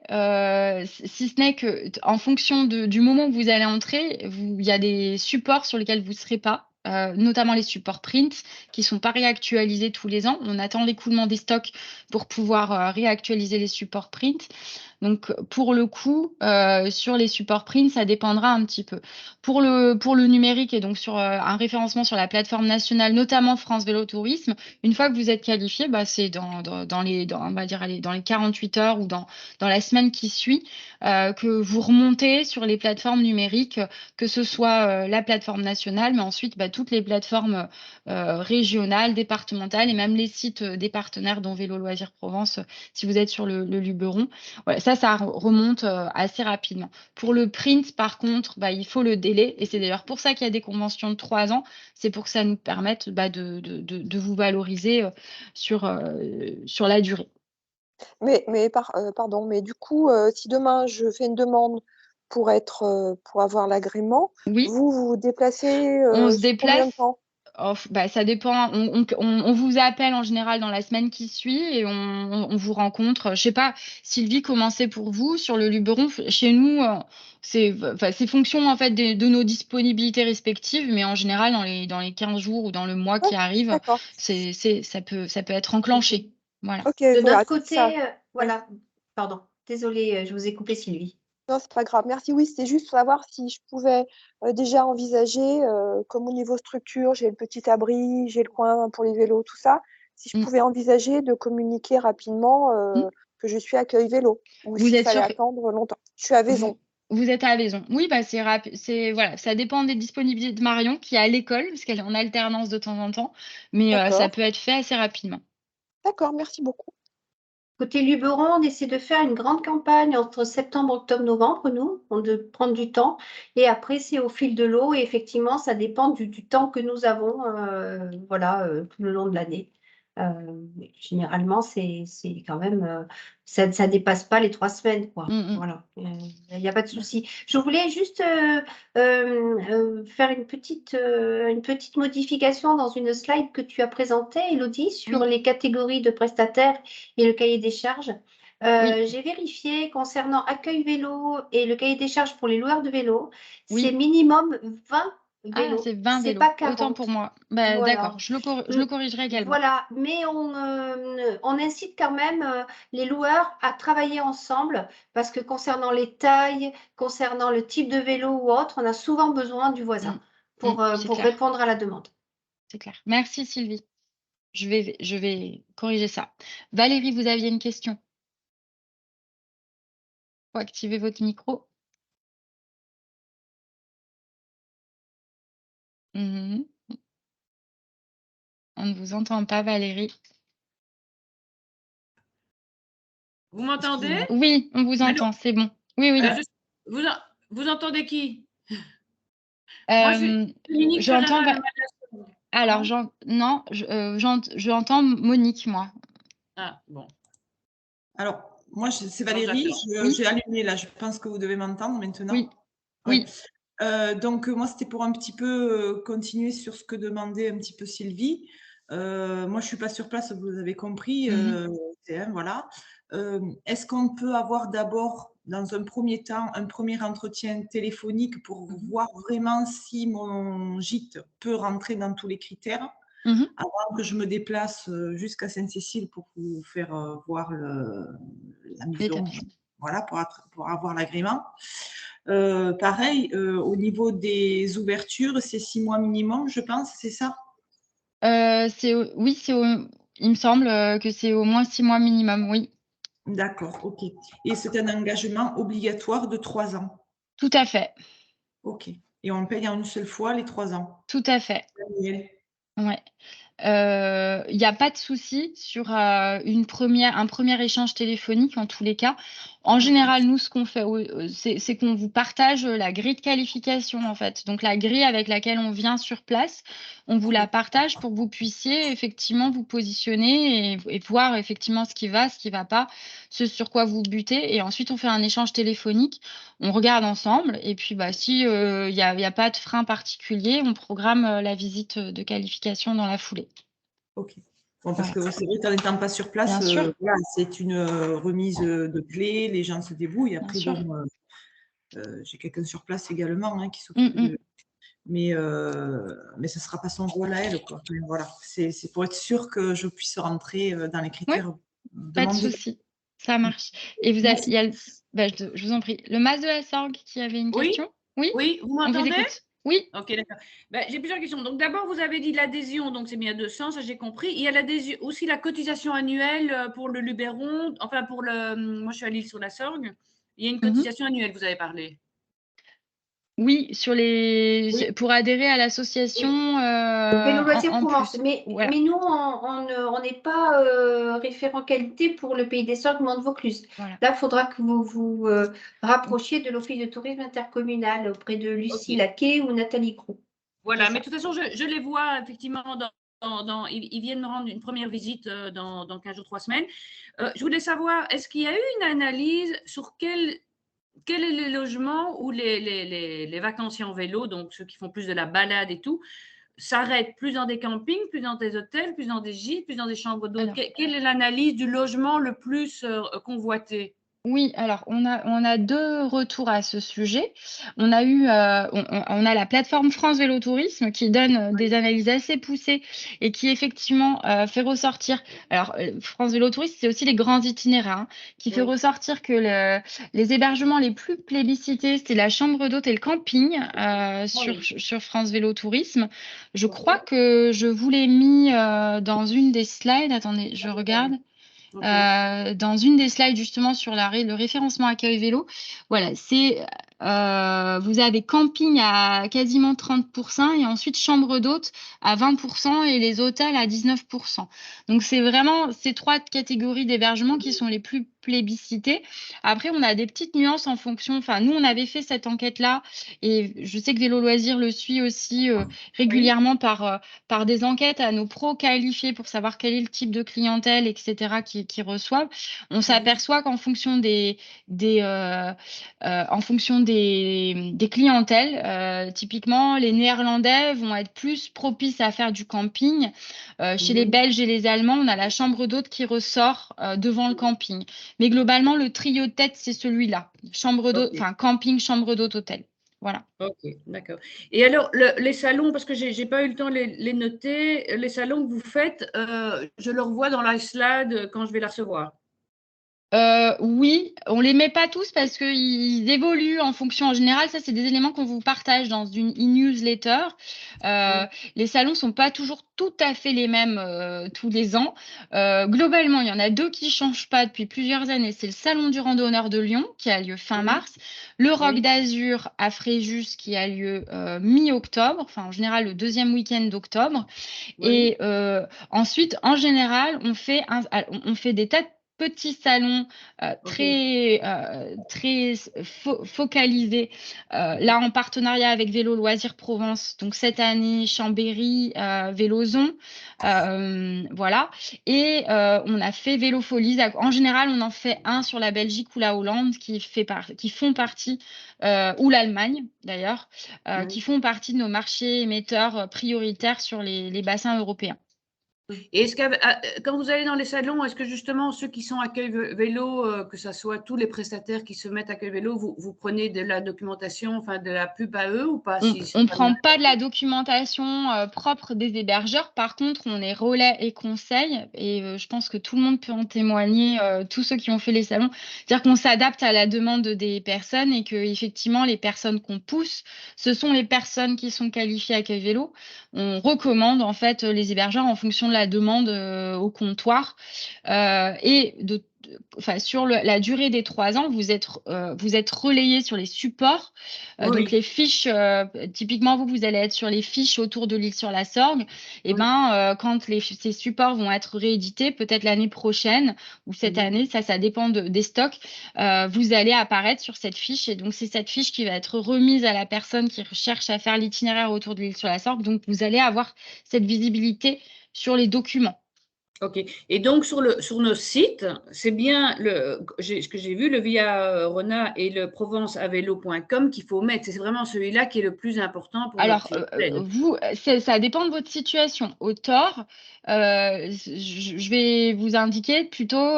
si ce n'est qu'en fonction du moment où vous allez entrer, il y a des supports sur lesquels vous ne serez pas, notamment les supports print qui ne sont pas réactualisés tous les ans. On attend l'écoulement des stocks pour pouvoir réactualiser les supports print. Donc, pour le coup, sur les supports print, ça dépendra un petit peu. Pour le numérique et donc sur un référencement sur la plateforme nationale, notamment France Vélo Tourisme, une fois que vous êtes qualifié, bah, c'est dans les 48 heures ou dans la semaine qui suit que vous remontez sur les plateformes numériques, que ce soit la plateforme nationale, mais ensuite bah, toutes les plateformes régionales, départementales et même les sites des partenaires dont Vélo Loisirs Provence, si vous êtes sur le Luberon. Voilà, ça remonte assez rapidement. Pour le print, par contre, bah, il faut le délai et c'est d'ailleurs pour ça qu'il y a des conventions de 3 ans. C'est pour que ça nous permette bah, de vous valoriser sur la durée. Pardon, mais du coup, si demain je fais une demande pour avoir l'agrément, Oui. vous vous déplacez On se sous combien de déplace. temps? Bah, ça dépend. On vous appelle en général dans la semaine qui suit et on vous rencontre. Je sais pas, Sylvie, comment c'est pour vous sur le Luberon? Chez nous, c'est fonction en fait de nos disponibilités respectives, mais en général, dans les 15 jours ou dans le mois qui arrive, D'accord. ça peut être enclenché. Voilà. Ok, De voilà, notre c'est côté, ça. voilà, pardon, désolée, je vous ai coupé, Sylvie. Non, c'est pas grave. Merci. Oui, c'était juste pour savoir si je pouvais déjà envisager, comme au niveau structure, j'ai le petit abri, j'ai le coin pour les vélos, tout ça, si je pouvais envisager de communiquer rapidement que je suis Accueil Vélo, ou Vous s'il êtes fallait sûr attendre longtemps. Je suis à Vaison. Vous êtes à Vaison. Oui, bah c'est rapide. Voilà, ça dépend des disponibilités de Marion qui est à l'école, parce qu'elle est en alternance de temps en temps, mais ça D'accord. peut être fait assez rapidement. D'accord, merci beaucoup. Côté Luberon, on essaie de faire une grande campagne entre septembre, octobre, novembre, de prendre du temps. Et après, c'est au fil de l'eau. Et effectivement, ça dépend du temps que nous avons tout le long de l'année. Généralement, c'est quand même, ça ne dépasse pas les 3 semaines, quoi. Voilà, il n'y a pas de souci. Je voulais juste faire une petite modification dans une slide que tu as présentée, Élodie, sur les catégories de prestataires et le cahier des charges. J'ai vérifié concernant Accueil Vélo et le cahier des charges pour les loueurs de vélos, c'est minimum 20 vélos. Ah, c'est 20 vélos. Pas 40. Autant pour moi. Bah, Voilà. d'accord, je le corrigerai également. Voilà, mais on incite quand même les loueurs à travailler ensemble parce que concernant les tailles, concernant le type de vélo ou autre, on a souvent besoin du voisin pour c'est clair. répondre à la demande. C'est clair. Merci Sylvie. Je vais corriger ça. Valérie, vous aviez une question? Faut activer votre micro. On ne vous entend pas, Valérie. Vous m'entendez? Oui, on vous Allô? entend, c'est bon. Oui, oui. Vous entendez qui? J'entends. Alors, non, j'entends Monique, moi. Ah, bon. Alors, moi, c'est Valérie. J'ai allumé là. Je pense que vous devez m'entendre maintenant. Oui. Oui. Donc, moi, c'était pour un petit peu continuer sur ce que demandait un petit peu Sylvie. Moi, je ne suis pas sur place, vous avez compris. Voilà. Est-ce qu'on peut avoir d'abord, dans un premier temps, un premier entretien téléphonique pour voir vraiment si mon gîte peut rentrer dans tous les critères avant que je me déplace jusqu'à Sainte-Cécile pour vous faire voir la maison, voilà, pour avoir l'agrément. Pareil, au niveau des ouvertures, c'est 6 mois minimum, je pense, c'est ça? Oui, il me semble que c'est au moins 6 mois minimum, oui. D'accord, ok. Et c'est un engagement obligatoire de 3 ans? Tout à fait. Ok. Et on paye en une seule fois les 3 ans? Tout à fait. Ouais. Il n'y a pas de souci sur un premier échange téléphonique en tous les cas. En général, nous, ce qu'on fait, c'est qu'on vous partage la grille de qualification en fait. Donc la grille avec laquelle on vient sur place, on vous la partage pour que vous puissiez effectivement vous positionner et voir effectivement ce qui va pas, ce sur quoi vous butez. Et ensuite, on fait un échange téléphonique. On regarde ensemble et puis si il y a pas de frein particulier, on programme la visite de qualification dans la foulée. Ok. Bon, parce que c'est vrai qu'en n'étant pas sur place, voilà, c'est une remise de clés, les gens se débrouillent. Après, bon, j'ai quelqu'un sur place également qui s'occupe de... Mais ce ne sera pas son rôle à elle, quoi. Mais voilà, c'est pour être sûr que je puisse rentrer dans les critères Pas de souci, ça marche. Et il y a je vous en prie, le mas de la Sorgue qui avait une question? Oui, vous m'entendez? On vous écoute. Oui. Ok, d'accord. J'ai plusieurs questions. Donc, d'abord, vous avez dit l'adhésion, donc c'est bien 200, ça j'ai compris. Il y a l'adhésion, aussi la cotisation annuelle pour le Luberon, enfin pour le. Moi, je suis à l'Île-sur-la-Sorgue. Il y a une cotisation annuelle, vous avez parlé. Oui, pour adhérer à l'association. Vélo Loisirs Provence. Mais voilà. nous, on n'est pas référent qualité pour le Pays des Sorgues, Mende-Vaucluse. Voilà. Là, il faudra que vous vous rapprochiez de l'Office de tourisme intercommunal auprès de Lucie Laquet ou Nathalie Groux. Voilà, mais de toute façon, je les vois effectivement ils viennent me rendre une première visite dans 15 jours, 3 semaines. Je voulais savoir, est-ce qu'il y a eu une analyse sur quel est les logements où les vacanciers en vélo, donc ceux qui font plus de la balade et tout, s'arrêtent plus dans des campings, plus dans des hôtels, plus dans des gîtes, plus dans des chambres d'hôtes? Quelle est l'analyse du logement le plus convoité? Oui, alors on a 2 retours à ce sujet. On a eu, on a la plateforme France Vélo Tourisme qui donne des analyses assez poussées et qui effectivement fait ressortir. Alors France Vélo Tourisme, c'est aussi les grands itinéraires, qui fait ressortir que les hébergements les plus plébiscités, c'est la chambre d'hôte et le camping sur France Vélo Tourisme. Je crois que je vous l'ai mis dans une des slides. Attendez, je regarde. Dans une des slides justement sur le référencement accueil vélo. Voilà, vous avez camping à quasiment 30% et ensuite chambre d'hôte à 20% et les hôtels à 19%. Donc c'est vraiment ces 3 catégories d'hébergement qui sont les plus plébiscitées. Après, on a des petites nuances en fonction. Enfin, nous, on avait fait cette enquête-là et je sais que Vélo Loisirs le suit aussi régulièrement par des enquêtes à nos pros qualifiés pour savoir quel est le type de clientèle, etc., qui reçoivent. On s'aperçoit qu'en fonction des clientèles, typiquement, les Néerlandais vont être plus propices à faire du camping. Chez les Belges et les Allemands, on a la chambre d'hôte qui ressort devant le camping. Mais globalement, le trio de tête, c'est celui-là. Chambre d'hôte, enfin camping, chambre d'hôte, hôtel. Voilà. Ok, d'accord. Et alors, les salons, parce que je n'ai pas eu le temps de les noter, les salons que vous faites, je le revois dans la slide quand je vais la recevoir. Oui, on les met pas tous parce qu'ils évoluent en fonction. En général, ça, c'est des éléments qu'on vous partage dans une e-newsletter. Les salons sont pas toujours tout à fait les mêmes tous les ans. Globalement, il y en a 2 qui changent pas depuis plusieurs années. C'est le Salon du randonneur de Lyon qui a lieu fin mars, le Rock d'Azur à Fréjus qui a lieu mi-octobre, enfin en général le 2e week-end d'octobre. Et ensuite, en général, on fait des tas de petits salons très focalisés, là en partenariat avec Vélo Loisirs Provence. Donc cette année, Chambéry, Vélozon, voilà. Et on a fait Vélo Folies. En général, on en fait un sur la Belgique ou la Hollande qui font partie, ou l'Allemagne d'ailleurs, qui font partie de nos marchés émetteurs prioritaires sur les bassins européens. Et est-ce que quand vous allez dans les salons, est-ce que justement ceux qui sont accueil vélo, que ce soit tous les prestataires qui se mettent accueil vélo, vous prenez de la documentation, enfin de la pub à eux ou pas? On ne prend pas de la documentation propre des hébergeurs. Par contre, on est relais et conseils. Et je pense que tout le monde peut en témoigner, tous ceux qui ont fait les salons. C'est-à-dire qu'on s'adapte à la demande des personnes et qu'effectivement, les personnes qu'on pousse, ce sont les personnes qui sont qualifiées accueil vélo. On recommande en fait les hébergeurs en fonction de la demande au comptoir. Et sur la durée des 3 ans, vous êtes relayé sur les supports. Donc les fiches, typiquement vous allez être sur les fiches autour de l'île sur la Sorgue. Et quand ces supports vont être réédités, peut-être l'année prochaine ou cette année, ça dépend des stocks, vous allez apparaître sur cette fiche. Et donc c'est cette fiche qui va être remise à la personne qui cherche à faire l'itinéraire autour de l'île sur la Sorgue. Donc vous allez avoir cette visibilité sur les documents. Ok. Et donc, sur nos sites, c'est bien ce que j'ai vu, le Via Rona et le provenceavélo.com qu'il faut mettre. C'est vraiment celui-là qui est le plus important pour Alors, ça dépend de votre situation. Au tort, je vais vous indiquer plutôt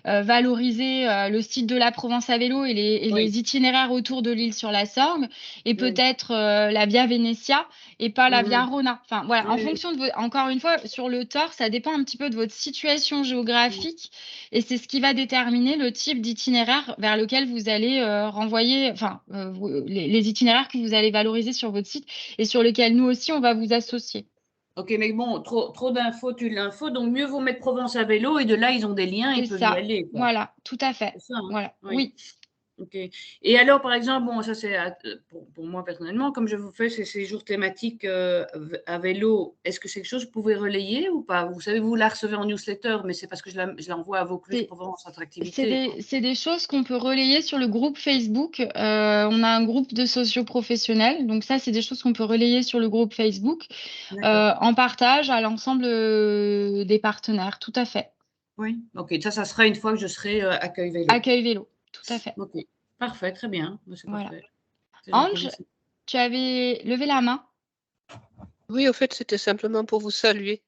valoriser le site de la Provence à vélo et les itinéraires autour de l'île sur la Sorgue et peut-être la Via Venetia et pas la Via Rona. Enfin, voilà, en fonction de encore une fois, sur le tort, ça dépend un petit peu de votre situation géographique et c'est ce qui va déterminer le type d'itinéraire vers lequel vous allez renvoyer, enfin, les itinéraires que vous allez valoriser sur votre site et sur lequel nous aussi, on va vous associer. Ok, mais bon, trop d'infos, tue l'info, donc mieux vaut mettre Provence à vélo et de là, ils ont des liens, ils peuvent y aller. Quoi. Voilà, tout à fait. C'est ça, hein? Voilà. Oui. Ok. Et alors, par exemple, bon, ça c'est pour moi personnellement, comme je vous fais ces jours thématiques à vélo, est-ce que c'est quelque chose que vous pouvez relayer ou pas? Vous savez, vous la recevez en newsletter, mais c'est parce que je l'envoie à Vaucluse Provence Attractivité. C'est des choses qu'on peut relayer sur le groupe Facebook. On a un groupe de socioprofessionnels, donc ça, c'est des choses qu'on peut relayer sur le groupe Facebook en partage à l'ensemble des partenaires, tout à fait. Oui, ok. Ça sera une fois que je serai accueil vélo. Accueil vélo. Tout à fait. Ok, parfait, très bien. Voilà. Ange, tu avais levé la main? Oui, au fait, c'était simplement pour vous saluer.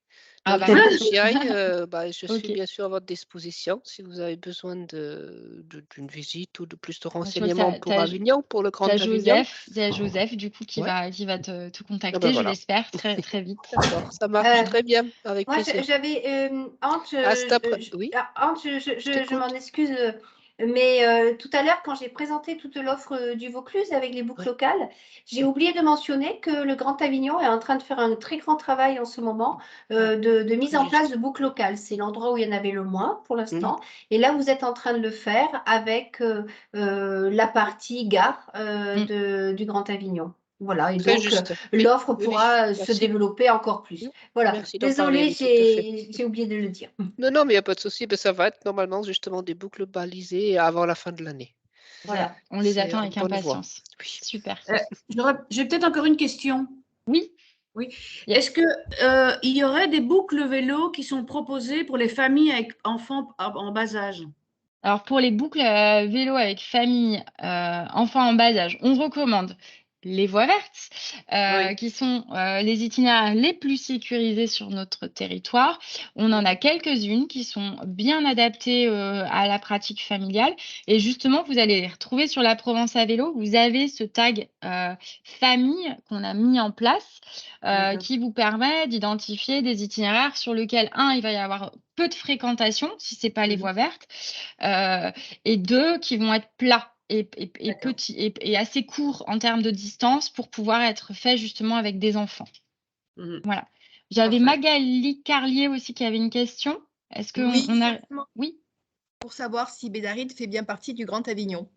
Donc, j'y aille. Je suis bien sûr à votre disposition si vous avez besoin d'une visite ou de plus de renseignements pour Avignon, pour le Grand Avignon. C'est Joseph, du coup, qui va te contacter, je l'espère, très, très vite. D'accord, ça marche très bien, avec plaisir. J'avais, Ange, oui. Ange, je m'en excuse, mais tout à l'heure, quand j'ai présenté toute l'offre du Vaucluse avec les boucles locales, j'ai oublié de mentionner que le Grand Avignon est en train de faire un très grand travail en ce moment de mise en place de boucles locales. C'est l'endroit où il y en avait le moins pour l'instant. Et là, vous êtes en train de le faire avec la partie gare du Grand Avignon. Voilà, et donc l'offre pourra se développer encore plus. Voilà, désolée, j'ai oublié de le dire. Non, mais il n'y a pas de souci, ça va être normalement justement des boucles balisées avant la fin de l'année. Voilà, on les attend avec impatience. Oui. Super. J'ai peut-être encore une question. Oui. Est-ce qu'il y aurait des boucles vélo qui sont proposées pour les familles avec enfants en bas âge? Alors, pour les boucles vélo avec famille, enfants en bas âge, on recommande les voies vertes, qui sont les itinéraires les plus sécurisés sur notre territoire. On en a quelques-unes qui sont bien adaptées à la pratique familiale. Et justement, vous allez les retrouver sur la Provence à vélo. Vous avez ce tag famille qu'on a mis en place qui vous permet d'identifier des itinéraires sur lesquels, il va y avoir peu de fréquentation, si ce n'est pas les voies vertes, et 2, qui vont être plats et petits et assez courts en termes de distance pour pouvoir être faits justement avec des enfants. Voilà. J'avais Magali Carlier aussi qui avait une question. Est-ce que Oui, on a... simplement Oui. pour savoir si Bédaride fait bien partie du Grand Avignon.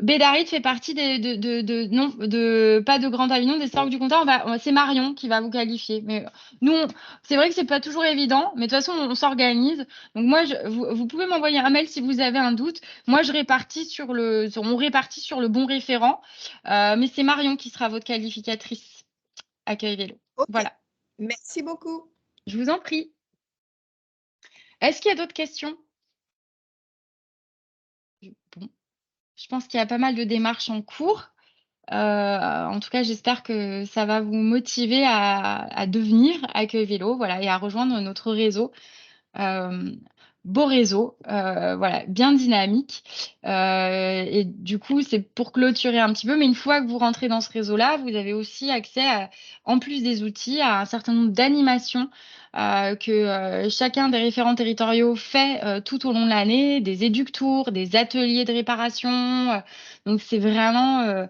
Bédaride fait partie pas de Grand Avignon, des Sorgues du Comtat. C'est Marion qui va vous qualifier. Mais nous, c'est vrai que c'est pas toujours évident, mais de toute façon, on s'organise. Donc moi, vous pouvez m'envoyer un mail si vous avez un doute. Moi, on répartit sur le bon référent, mais c'est Marion qui sera votre qualificatrice accueil vélo. Okay. Voilà. Merci beaucoup. Je vous en prie. Est-ce qu'il y a d'autres questions? Bon. Je pense qu'il y a pas mal de démarches en cours. En tout cas, j'espère que ça va vous motiver à devenir accueil vélo, voilà, et à rejoindre notre réseau. Beau réseau, voilà, bien dynamique. Et du coup, c'est pour clôturer un petit peu, mais une fois que vous rentrez dans ce réseau-là, vous avez aussi accès, en plus des outils, à un certain nombre d'animations que chacun des référents territoriaux fait tout au long de l'année, des éductours, des ateliers de réparation. Donc, c'est vraiment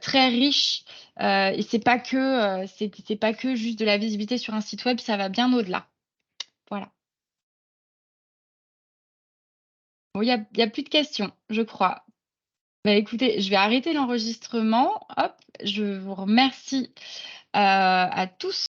très riche. Et c'est pas que juste de la visibilité sur un site web, ça va bien au-delà. Voilà. Bon, il y a plus de questions, je crois. Écoutez, je vais arrêter l'enregistrement. Hop, je vous remercie à tous.